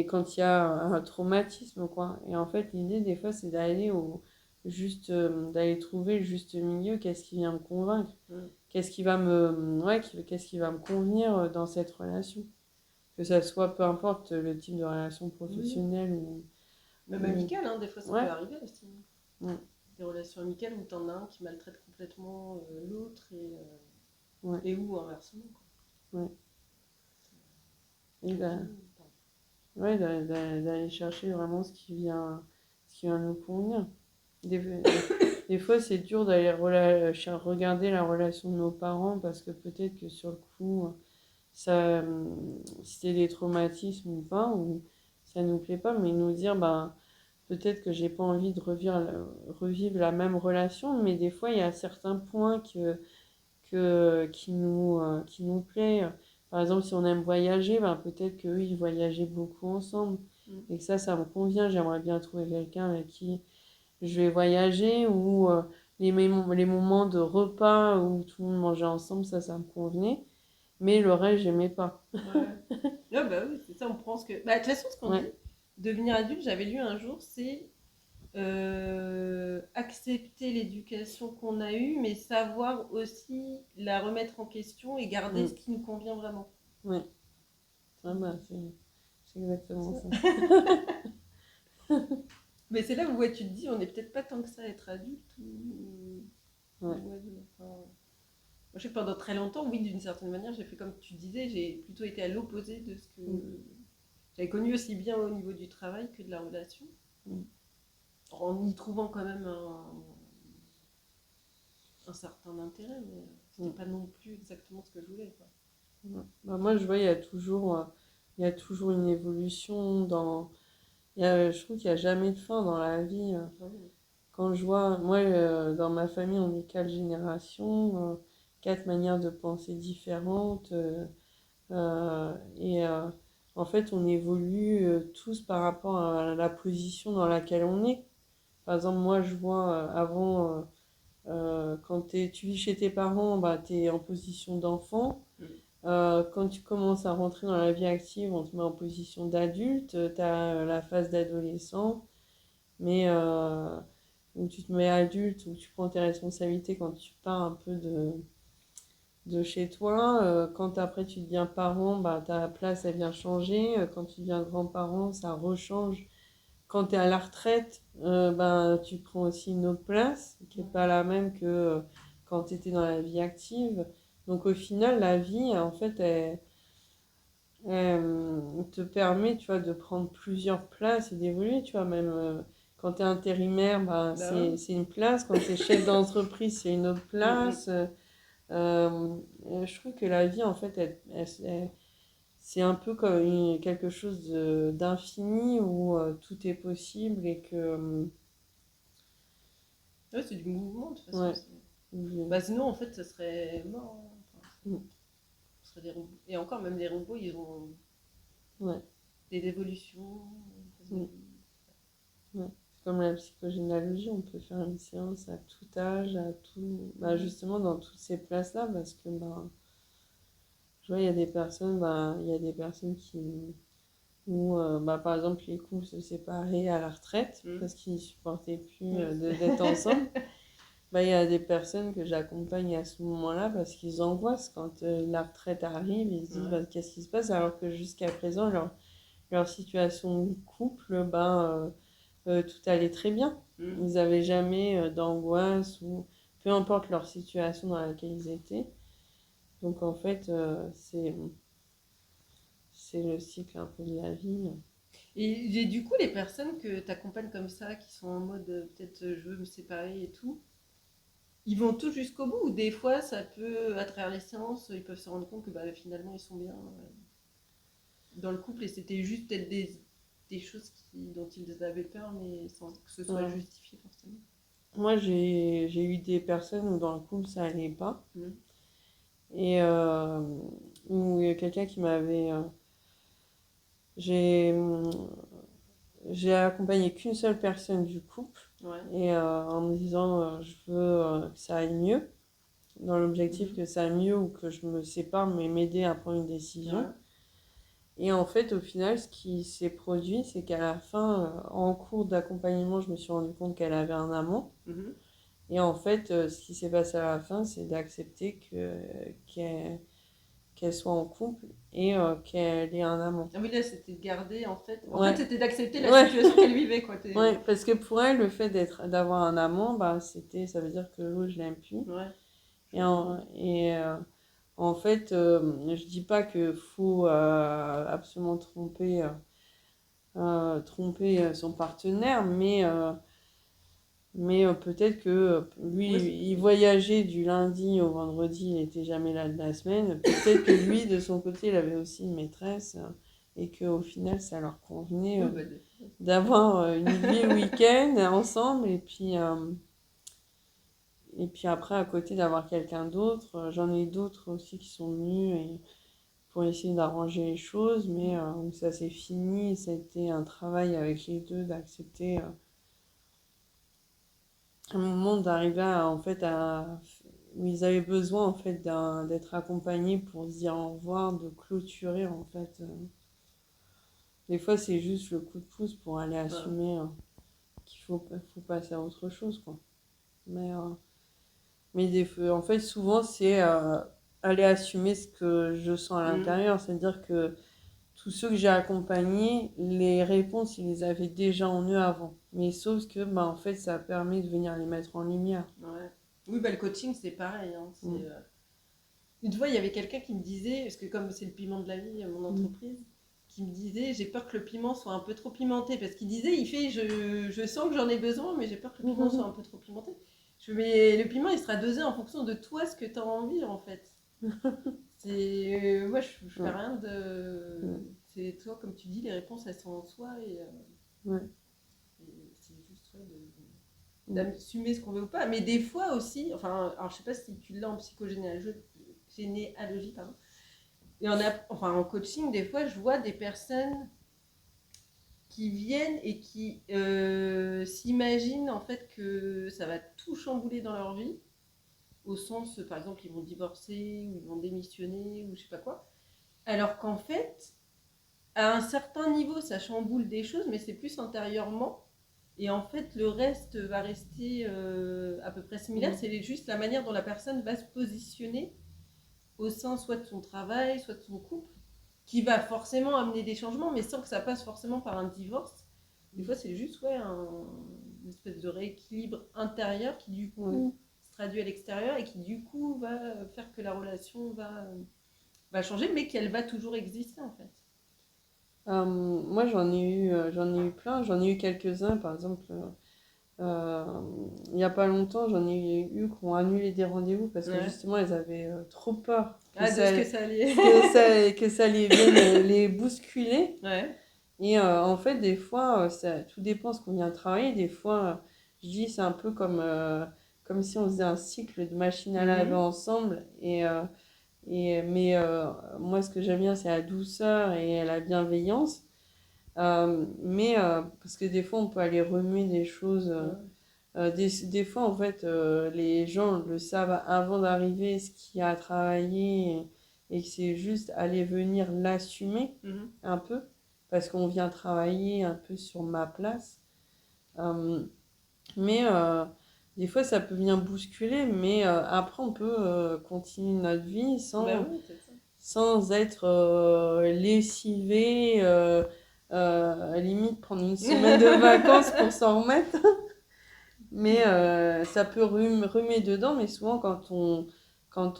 quand il y a un traumatisme, quoi. Et en fait, l'idée, des fois, c'est d'aller trouver le juste milieu. Qu'est-ce qui vient me convaincre? Qu'est-ce qui va qu'est-ce qui va me convenir dans cette relation? Que ça soit, peu importe le type de relation professionnelle ou... Même amicale, hein, des fois, ça Ouais. peut arriver aussi. Ouais. Des relations amicales où t'en as un qui maltraite complètement l'autre Ouais. et ou inversement. Quoi. Ouais. Et ouais, d'aller chercher vraiment ce qui vient nous convenir. Des fois, c'est dur d'aller regarder la relation de nos parents parce que peut-être que sur le coup, c'était des traumatismes ou pas, ou ça nous plaît pas, mais nous dire, peut-être que j'ai pas envie de revivre la même relation, mais des fois, il y a certains points qui nous plaît. Par exemple, si on aime voyager, peut-être qu'eux, ils voyageaient beaucoup ensemble. Et que ça me convient. J'aimerais bien trouver quelqu'un avec qui je vais voyager ou les moments de repas où tout le monde mangeait ensemble, ça me convenait. Mais le reste, j'aimais pas. Ouais. Ah bah oui, c'est ça, on pense que... Bah, de toute façon, ce qu'on dit, devenir adulte, j'avais lu un jour, c'est accepter l'éducation qu'on a eue, mais savoir aussi la remettre en question et garder ce qui nous convient vraiment. Ouais. C'est exactement ça. Mais c'est là où tu te dis, on n'est peut-être pas tant que ça à être adulte. Moi, je sais que pendant très longtemps, oui, d'une certaine manière, j'ai fait comme tu disais, j'ai plutôt été à l'opposé de ce que j'avais connu aussi bien au niveau du travail que de la relation. En y trouvant quand même un certain intérêt, mais c'était pas non plus exactement ce que je voulais. Quoi. Moi, je vois, il y a toujours une évolution je trouve qu'il n'y a jamais de fin dans la vie. Quand je vois, moi, dans ma famille, on est 4 générations, 4 manières de penser différentes. En fait, on évolue tous par rapport à la position dans laquelle on est. Par exemple, moi, je vois avant, quand tu vis chez tes parents, tu es en position d'enfant. Quand tu commences à rentrer dans la vie active, on te met en position d'adulte. Tu as la phase d'adolescent, mais où tu te mets adulte, où tu prends tes responsabilités quand tu pars un peu de chez toi. Quand après tu deviens parent, ta place elle vient changer. Quand tu deviens grand-parent, ça rechange. Quand tu es à la retraite, tu prends aussi une autre place qui n'est pas la même que quand tu étais dans la vie active. Donc au final, la vie, en fait, elle te permet, tu vois, de prendre plusieurs places et d'évoluer, tu vois, même quand tu es intérimaire, c'est une place. Quand tu es chef d'entreprise, c'est une autre place. Je trouve que la vie, en fait, c'est un peu comme quelque chose d'infini où tout est possible et que... Ouais, c'est du mouvement, de toute façon. Sinon, en fait, ça serait mort. Mm. Ce serait des robots. Et encore, même les robots, ils ont Ouais. des évolutions. Mm. Ouais. C'est comme la psychogénéalogie, on peut faire une séance à tout âge, à tout. Bah, justement, dans toutes ces places-là, parce que bah, je vois, il y a des personnes qui. Où, bah, par exemple, les couples se séparaient à la retraite Mm. parce qu'ils ne supportaient plus Oui. d'être ensemble. Bah, il y a des personnes que j'accompagne à ce moment-là parce qu'ils angoissent quand la retraite arrive. Ils se disent Ouais. bah, qu'est-ce qui se passe alors que jusqu'à présent, leur situation de couple, bah, tout allait très bien. Mm. Ils n'avaient jamais d'angoisse ou peu importe leur situation dans laquelle ils étaient. Donc en fait, c'est le cycle un peu de la vie. Et du coup, les personnes que tu accompagnes comme ça, qui sont en mode peut-être je veux me séparer et tout, ils vont tous jusqu'au bout ou des fois, ça peut, à travers les séances, ils peuvent se rendre compte que bah, finalement, ils sont bien dans le couple et c'était juste peut-être des choses dont ils avaient peur, mais sans que ce soit Ouais. justifié forcément. Moi, j'ai eu des personnes où dans le couple ça allait pas. Mm. Et où il y a quelqu'un qui m'avait. J'ai j'ai accompagné qu'une seule personne du couple. Ouais. Et en me disant, je veux que ça aille mieux. Dans l'objectif Mhm. que ça aille mieux ou que je me sépare, mais m'aider à prendre une Ouais. décision. Et en fait, au final, ce qui s'est produit, c'est qu'à la fin, en cours d'accompagnement, je me suis rendu compte qu'elle avait un amant. Mhm. Et en fait, ce qui s'est passé à la fin, c'est d'accepter qu'elle soit en couple et qu'elle ait un amant. Ah oui, là, c'était de garder, en fait. En fait, Ouais, c'était d'accepter la ouais, situation qu'elle vivait, quoi. ouais, parce que pour elle, le fait d'avoir un amant, bah, ça veut dire que l'autre, je l'aime plus. Ouais, je Et comprends. en fait, je dis pas que faut absolument tromper son partenaire, mais peut-être que lui, Ouais, il voyageait du lundi au vendredi, il n'était jamais là de la semaine. Peut-être que lui, de son côté, il avait aussi une maîtresse et qu'au final, ça leur convenait oui, bah, d'avoir une vie le week-end ensemble et puis après, à côté, d'avoir quelqu'un d'autre. J'en ai d'autres aussi qui sont venus pour essayer d'arranger les choses, mais où ça s'est fini. Ça a été un travail avec les deux d'accepter un moment d'arriver en fait où ils avaient besoin en fait d'être accompagnés pour se dire au revoir, de clôturer en fait. Des fois c'est juste le coup de pouce pour aller ouais. assumer qu'il faut passer à autre chose quoi. Mais, en fait souvent c'est aller assumer ce que je sens à Mm. l'intérieur, c'est-à-dire que tous ceux que j'ai accompagnés, les réponses, ils les avaient déjà en eux avant. Mais sauf que, bah, en fait, ça permet de venir les mettre en lumière. Ouais. Oui, bah, le coaching, c'est pareil. Hein. Mm. Une fois, il y avait quelqu'un qui me disait, parce que comme c'est le piment de la vie, mon Mm. entreprise, qui me disait, j'ai peur que le piment soit un peu trop pimenté. Parce qu'il disait, je sens que j'en ai besoin, mais j'ai peur que le piment soit un peu trop pimenté. Je fais, mais le piment, il sera dosé en fonction de toi, ce que tu as envie, en fait. Moi, je fais Ouais. rien de... Mm. C'est toi, comme tu dis, les réponses, elles sont en soi. Ouais. Et c'est juste ouais, Mm. d'assumer ce qu'on veut ou pas. Mais des fois aussi, enfin, alors je sais pas si tu l'as en psychogénéalogie, pardon. Et en coaching, des fois, je vois des personnes qui viennent et qui s'imaginent en fait que ça va tout chambouler dans leur vie, au sens, par exemple, ils vont divorcer ou ils vont démissionner ou je sais pas quoi. Alors qu'en fait, à un certain niveau, ça chamboule des choses, mais c'est plus intérieurement. Et en fait, le reste va rester à peu près similaire. Mm. C'est juste la manière dont la personne va se positionner au sein soit de son travail, soit de son couple, qui va forcément amener des changements, mais sans que ça passe forcément par un divorce. Des fois, c'est juste ouais, une espèce de rééquilibre intérieur qui, du Ouais. coup, se traduit à l'extérieur et qui, du coup, va faire que la relation va changer, mais qu'elle va toujours exister, en fait. Moi, j'en ai eu plein. J'en ai eu quelques-uns, par exemple. Euh, il n'y a pas longtemps, j'en ai eu qui ont annulé des rendez-vous parce que Ouais. justement, elles avaient trop peur Ah, de ce que ça allait. que ça les vienne les bousculer. Ouais. Et en fait, des fois, tout dépend ce qu'on vient travailler. Des fois, je dis, c'est un peu comme si on faisait un cycle de machine à laver Mhm. ensemble. Mais moi, ce que j'aime bien, c'est la douceur et la bienveillance. Parce que des fois, on peut aller remuer des choses. Des fois, en fait, les gens le savent avant d'arriver, ce qu'il y a à travailler, et que c'est juste aller venir l'assumer Mhm. un peu, parce qu'on vient travailler un peu sur ma place. Euh, mais des fois, ça peut venir bousculer, mais après, on peut continuer notre vie Bah oui, c'est ça. sans être lessivé, limite prendre une semaine de vacances pour s'en remettre. Mais ça peut remuer dedans, mais souvent quand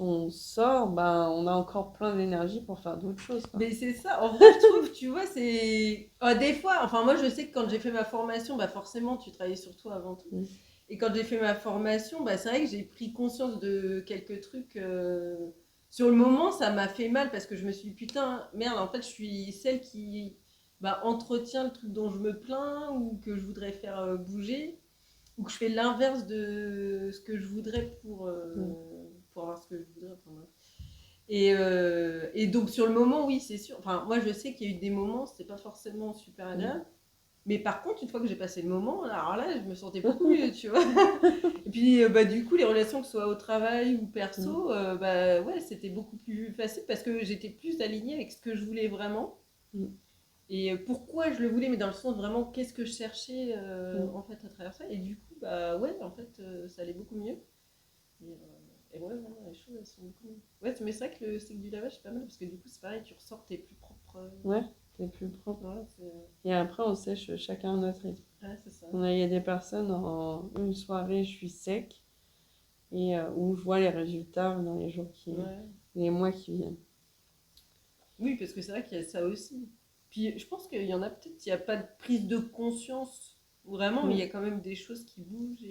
on sort, ben, on a encore plein d'énergie pour faire d'autres choses, quoi. Mais c'est ça, en vrai, je trouve, tu vois, c'est. Des fois, enfin, moi, je sais que quand j'ai fait ma formation, bah, forcément, tu travaillais sur toi avant tout. Mm. Et quand j'ai fait ma formation, bah, c'est vrai que j'ai pris conscience de quelques trucs. Sur le moment, ça m'a fait mal parce que je me suis dit, putain, merde, en fait, je suis celle qui entretient le truc dont je me plains ou que je voudrais faire bouger, ou que je fais l'inverse de ce que je voudrais Mm. pour avoir ce que je voudrais. Enfin, bref. Et donc sur le moment, oui, c'est sûr. Enfin, moi, je sais qu'il y a eu des moments, c'était pas forcément super agréable. Mais par contre, une fois que j'ai passé le moment, alors là, je me sentais beaucoup mieux, tu vois. Et puis, du coup, les relations, que ce soit au travail ou Mm. perso, ouais, c'était beaucoup plus facile parce que j'étais plus alignée avec ce que je voulais vraiment. Mm. Et pourquoi je le voulais, mais dans le sens vraiment, qu'est-ce que je cherchais Mm. en fait à travers ça. Et du coup, bah ouais, en fait, ça allait beaucoup mieux. Et ouais, vraiment, les choses, elles sont beaucoup mieux. Ouais, mais c'est vrai que le cycle du lavage, c'est pas mal parce que du coup, c'est pareil, tu ressors, t'es plus propre. Ouais, t'es plus propre. Ouais, Et après, on sèche chacun à notre rythme. ouais, c'est ça. Il y a des personnes, en une soirée, je suis sec, et où je vois les résultats dans Ouais. les mois qui viennent. Oui, parce que c'est vrai qu'il y a ça aussi. Puis je pense qu'il y en a peut-être, il n'y a pas de prise de conscience vraiment, mais il y Mm. a quand même des choses qui bougent.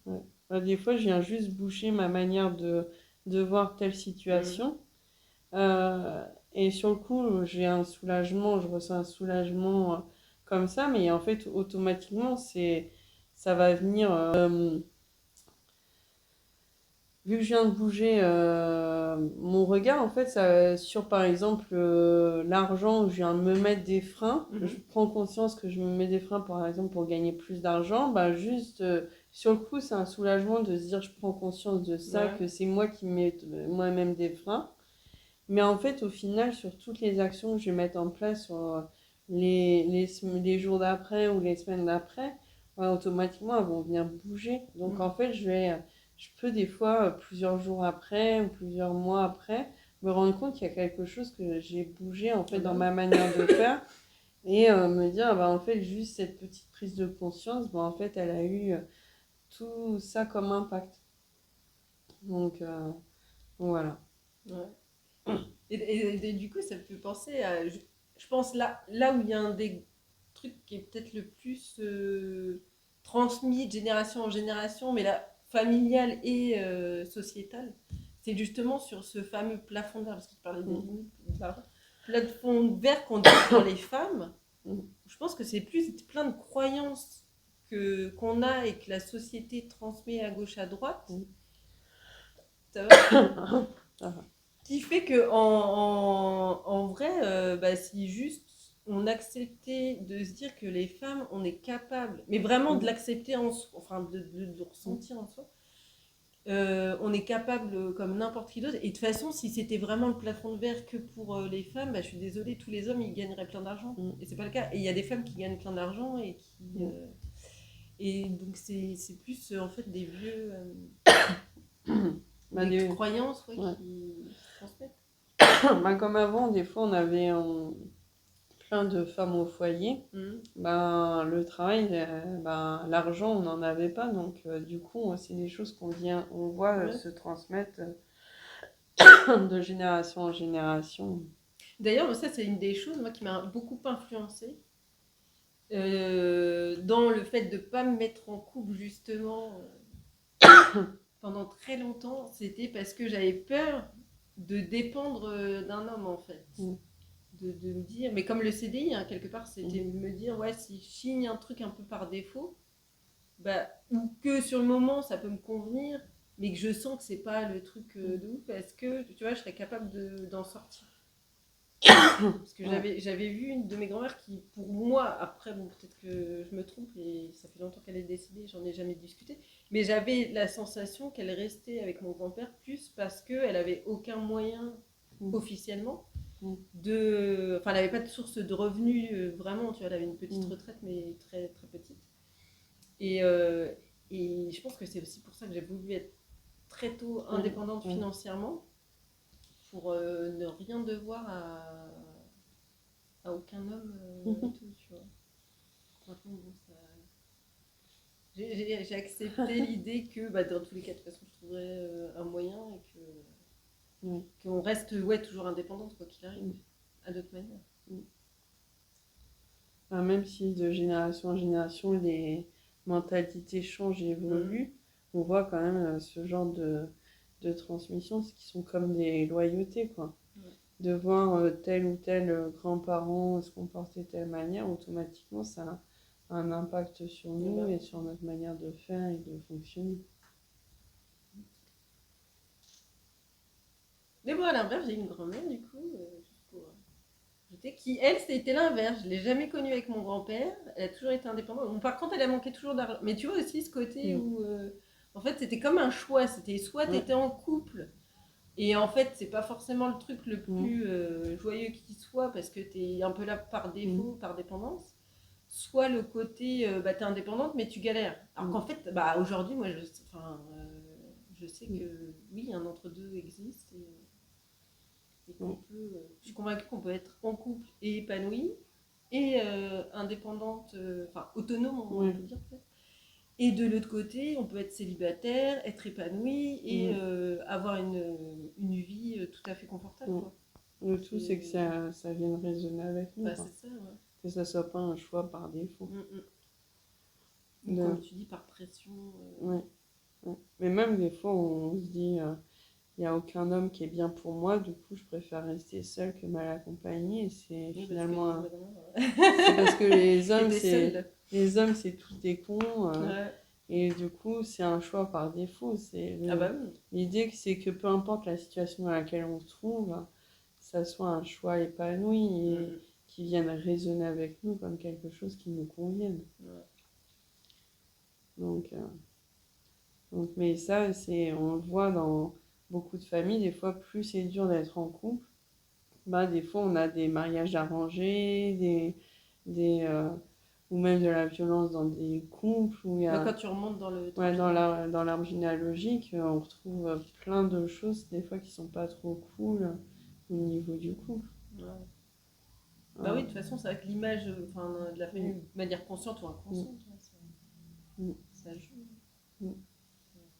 Ouais. Des fois, je viens juste boucher ma manière de voir telle Mm. situation. Euh, et sur le coup, j'ai un soulagement, je ressens un soulagement comme ça, mais en fait, automatiquement, ça va venir. Vu que je viens de bouger mon regard, en fait, sur par exemple l'argent, où je viens de me mettre des freins, je Mhm. prends conscience que je me mets des freins, par exemple, pour gagner plus d'argent, bah juste sur le coup, c'est un soulagement de se dire je prends conscience de ça, Ouais. que c'est moi qui me mets moi-même des freins. Mais en fait, au final, sur toutes les actions que je vais mettre en place sur les jours d'après ou les semaines d'après, ouais, automatiquement, elles vont venir bouger. Donc, Mm. en fait, je peux des fois, plusieurs jours après ou plusieurs mois après, me rendre compte qu'il y a quelque chose que j'ai bougé en Ah fait bah dans oui. ma manière de faire et me dire, ah bah, en fait, juste cette petite prise de conscience, bah, en fait, elle a eu tout ça comme impact. Donc, voilà. Ouais. Et du coup, ça me fait penser à. Je pense là où il y a un des trucs qui est peut-être le plus transmis de génération en génération, mais là, familial et sociétal, c'est justement sur ce fameux plafond de verre, parce que tu parlais des Mm. limites de l'argent. Plafond de verre qu'on dit pour les femmes, Mm. je pense que c'est plus plein de croyances qu'on a et que la société transmet à gauche à droite. Mm. Ça va. Ah, Qui fait que en vrai, si juste on acceptait de se dire que les femmes, on est capable, mais vraiment de mm. l'accepter en soi, enfin de ressentir en soi, on est capable comme n'importe qui d'autre. Et de toute façon, si c'était vraiment le plafond de verre que pour les femmes, je suis désolée, tous les hommes ils gagneraient plein d'argent. Mm. Et c'est pas le cas. Et il y a des femmes qui gagnent plein d'argent et qui. Mm. Et donc c'est plus en fait des vieux. Bah, Des croyances ouais, ouais. qui se transmettent. Bah, comme avant, des fois, on avait plein de femmes au foyer. Mhm. Ben, le travail, ben, l'argent, on n'en avait pas. Donc, du coup, c'est des choses on voit Ouais. se transmettre de génération en génération. D'ailleurs, ça, c'est une des choses moi, qui m'a beaucoup influencée dans le fait de ne pas me mettre en couple, justement, pendant très longtemps. C'était parce que j'avais peur de dépendre d'un homme, en fait. Mm. De me dire, mais comme le CDI, hein, quelque part, c'était Mm. de me dire, ouais, si je signe un truc un peu par défaut, ou que sur le moment, ça peut me convenir, mais que je sens que c'est pas le truc de ouf, est-ce que, tu vois, je serais capable d'en sortir? Parce que Ouais. j'avais vu une de mes grand-mères qui, pour moi, après, bon, peut-être que je me trompe et ça fait longtemps qu'elle est décédée, j'en ai jamais discuté, mais j'avais la sensation qu'elle restait avec mon grand-père plus parce qu'elle avait aucun moyen Mm. officiellement Mm. Enfin, elle n'avait pas de source de revenus vraiment, tu vois, elle avait une petite Mm. retraite, mais très, très petite. Et, euh, et je pense que c'est aussi pour ça que j'ai voulu être très tôt indépendante Ouais. financièrement pour ne rien devoir à aucun homme et tout, tu vois. Maintenant, bon, ça... J'ai accepté l'idée que bah, dans tous les cas, de toute façon, je trouverais un moyen et Ouais. qu'on reste ouais, toujours indépendante, quoi qu'il arrive, Mm. à d'autres manières. Mm. Enfin, même si de génération en génération les mentalités changent et évoluent, on voit quand même ce genre de transmission, ce qui sont comme des loyautés, quoi. Ouais. De voir tel ou tel grand-parent se comporter de telle manière, automatiquement ça a un impact sur Et nous bah, et sur notre manière de faire et de fonctionner. mais bon, à l'inverse, j'ai une grand-mère, du coup, juste pour ajouter, qui, elle, c'était l'inverse. Je l'ai jamais connue avec mon grand-père. Elle a toujours été indépendante. Bon, par contre, elle a manqué toujours d'argent. Mais tu vois aussi ce côté Mm. où, en fait, c'était comme un choix. C'était soit tu Ouais. étais en couple, et en fait, c'est pas forcément le truc le Mm. plus joyeux qui soit, parce que tu es un peu là par Mm. défaut, par dépendance. Soit le côté, bah, tu es indépendante, mais tu galères. Alors Mm. qu'en fait, bah, aujourd'hui, moi, enfin, je sais Mm. que oui, un entre-deux existe. Et qu'on Ouais. peut, je suis convaincue qu'on peut être en couple et épanoui et indépendante, enfin autonome, on Ouais. peut dire peut-être. Et de l'autre côté, on peut être célibataire, être épanoui et Mm. avoir une vie tout à fait confortable. Mm. Quoi. Le tout, c'est que C'est ça vienne résonner avec nous, bah, quoi. c'est ça, ouais. Que ça soit pas un choix par défaut. Ou comme De... tu dis, par pression. Ouais. Ouais. Mais même des fois, on se dit, il n'y a aucun homme qui est bien pour moi, du coup, je préfère rester seule que mal accompagnée. Et c'est Oui, parce que finalement, évidemment, c'est parce que t'étais seule. les hommes, c'est tous des cons. Ouais. Et du coup, c'est un choix par défaut. Ah bah oui. L'idée, c'est que peu importe la situation dans laquelle on se trouve, ça soit un choix épanoui et qui vienne résonner avec nous comme quelque chose qui nous convienne. Ouais. Donc, mais ça, on le voit dans beaucoup de familles. Des fois, plus c'est dur d'être en couple, bah, des fois, on a des mariages arrangés, ou même de la violence dans des couples où il y Bah, a, quand tu remontes dans le temps ouais, généalogique. dans l'arbre généalogique, on retrouve plein de choses, des fois, qui sont pas trop cool au niveau du couple. Ouais. Bah Euh, oui, de toute façon, c'est vrai que l'image enfin, de la famille, de manière consciente ou inconsciente, ouais, Mm. ça joue. Mm.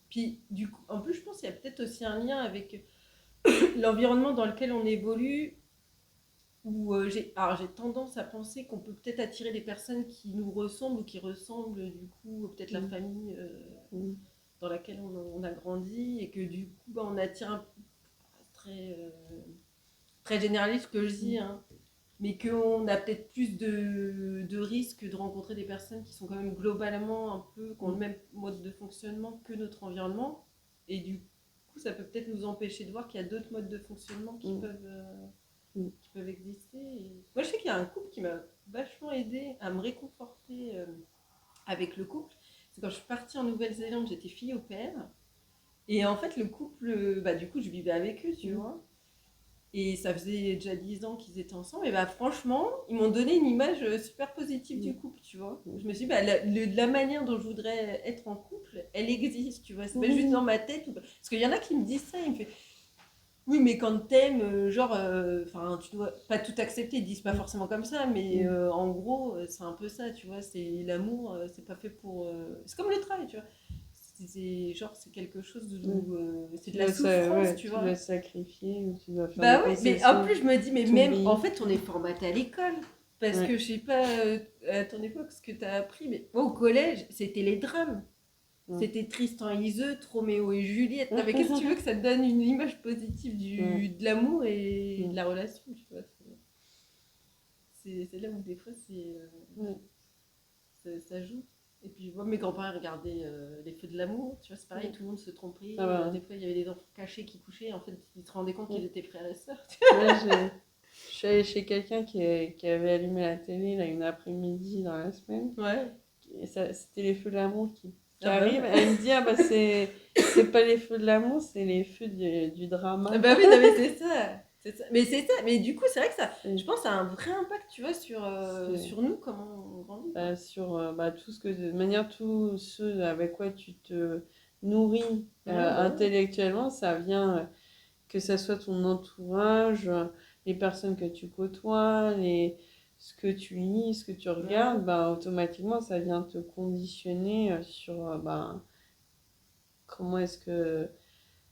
Puis, du coup, en plus, je pense qu'il y a peut-être aussi un lien avec l'environnement dans lequel on évolue, où j'ai tendance à penser qu'on peut peut-être attirer des personnes qui nous ressemblent ou qui ressemblent, du coup, peut-être la Mm. famille Mm. dans laquelle on a grandi, et que du coup, bah, on attire un peu très, très généraliste ce que je dis, hein, mais qu'on a peut-être plus de risques de rencontrer des personnes qui sont quand même globalement un peu, qui ont le même mode de fonctionnement que notre environnement. Et du coup, ça peut peut-être nous empêcher de voir qu'il y a d'autres modes de fonctionnement qui peuvent exister. Et... Moi, je sais qu'il y a un couple qui m'a vachement aidé à me réconforter avec le couple. C'est quand je suis partie en Nouvelle-Zélande, j'étais fille au père. Et en fait, le couple, bah, du coup, je vivais avec eux, tu vois. Et ça faisait déjà 10 ans qu'ils étaient ensemble. Et bah franchement, ils m'ont donné une image super positive du couple, tu vois. Je me suis dit, bah, la manière dont je voudrais être en couple, elle existe, tu vois. C'est pas juste dans ma tête. Parce qu'il y en a qui me disent ça, ils me font, oui, mais quand t'aimes, genre, enfin, tu dois pas tout accepter. Ils disent pas forcément comme ça, mais en gros, c'est un peu ça, tu vois. C'est l'amour, c'est pas fait pour. C'est comme le travail, tu vois. Genre, c'est quelque chose où c'est de la souffrance, tu tu vois. dois sacrifier, tu dois faire des Bah oui, mais en concessions, plus, je me dis, mais même, en t'oublies. fait, on est formaté à l'école. Parce Ouais. que je sais pas, à ton époque, ce que tu as appris, mais moi, au collège, c'était les drames. Ouais. C'était Tristan et Iseult, Roméo et Juliette. Non, mais qu'est-ce que tu veux que ça te donne une image positive Ouais. de l'amour et Ouais. de la relation, tu vois. C'est là où des fois, Ouais. ça joue. Et puis moi, mes grands-parents regardaient les feux de l'amour, tu vois, c'est pareil, Mm. tout le monde se trompait. Ah bah, Des fois, il y avait des enfants cachés qui couchaient, en fait, ils se rendaient compte ouais. qu'ils étaient frères et sœurs. Ouais, je suis allée chez quelqu'un qui avait allumé la télé là, une après-midi dans la semaine. Ouais. Et c'était les feux de l'amour qui Ah bah arrivent. ouais. Elle me dit, ah bah c'est pas les feux de l'amour, c'est les feux du Ah drama. bah oui, non, mais c'est ça. C'est ça. Mais c'est ça. Mais du coup, c'est vrai que ça, je C'est pense, ça a un vrai impact, tu vois, c'est- sur nous, comment on grandit, quoi. sur bah, tout ce que, de manière, tout ce avec quoi tu te nourris Ouais, bah ouais. intellectuellement, ça vient, que ça soit ton entourage, les personnes que tu côtoies, ce que tu lis, ce que tu Ouais. regardes, bah, automatiquement, ça vient te conditionner sur bah, comment est-ce que.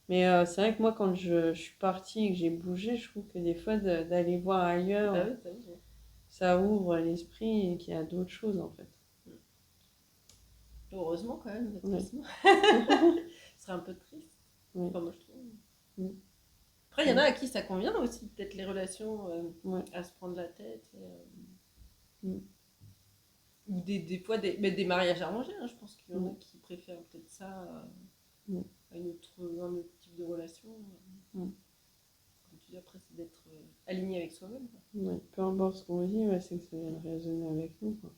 Mais c'est vrai que moi, quand je suis partie et que j'ai bougé, je trouve que des fois, d'aller voir Bah ailleurs, oui, t'as raison. ça ouvre l'esprit et qu'il y a d'autres choses en fait. Heureusement, quand même, parce que Ouais. sinon, ce serait un peu triste. Ouais. Enfin, moi, je trouve. Mm. Après, il y en a à qui ça convient aussi, peut-être les relations Ouais. à se prendre la tête. Mm. Ou des fois, mais des mariages arrangés, hein, je pense qu'il y en a Mm. qui préfèrent peut-être ça Mm. à un autre type de relation. Mm. Comme tu dis, après, c'est d'être aligné avec soi-même, quoi. Ouais. Peu importe ce qu'on dit, ouais, c'est que ça vient de résonner avec nous, quoi.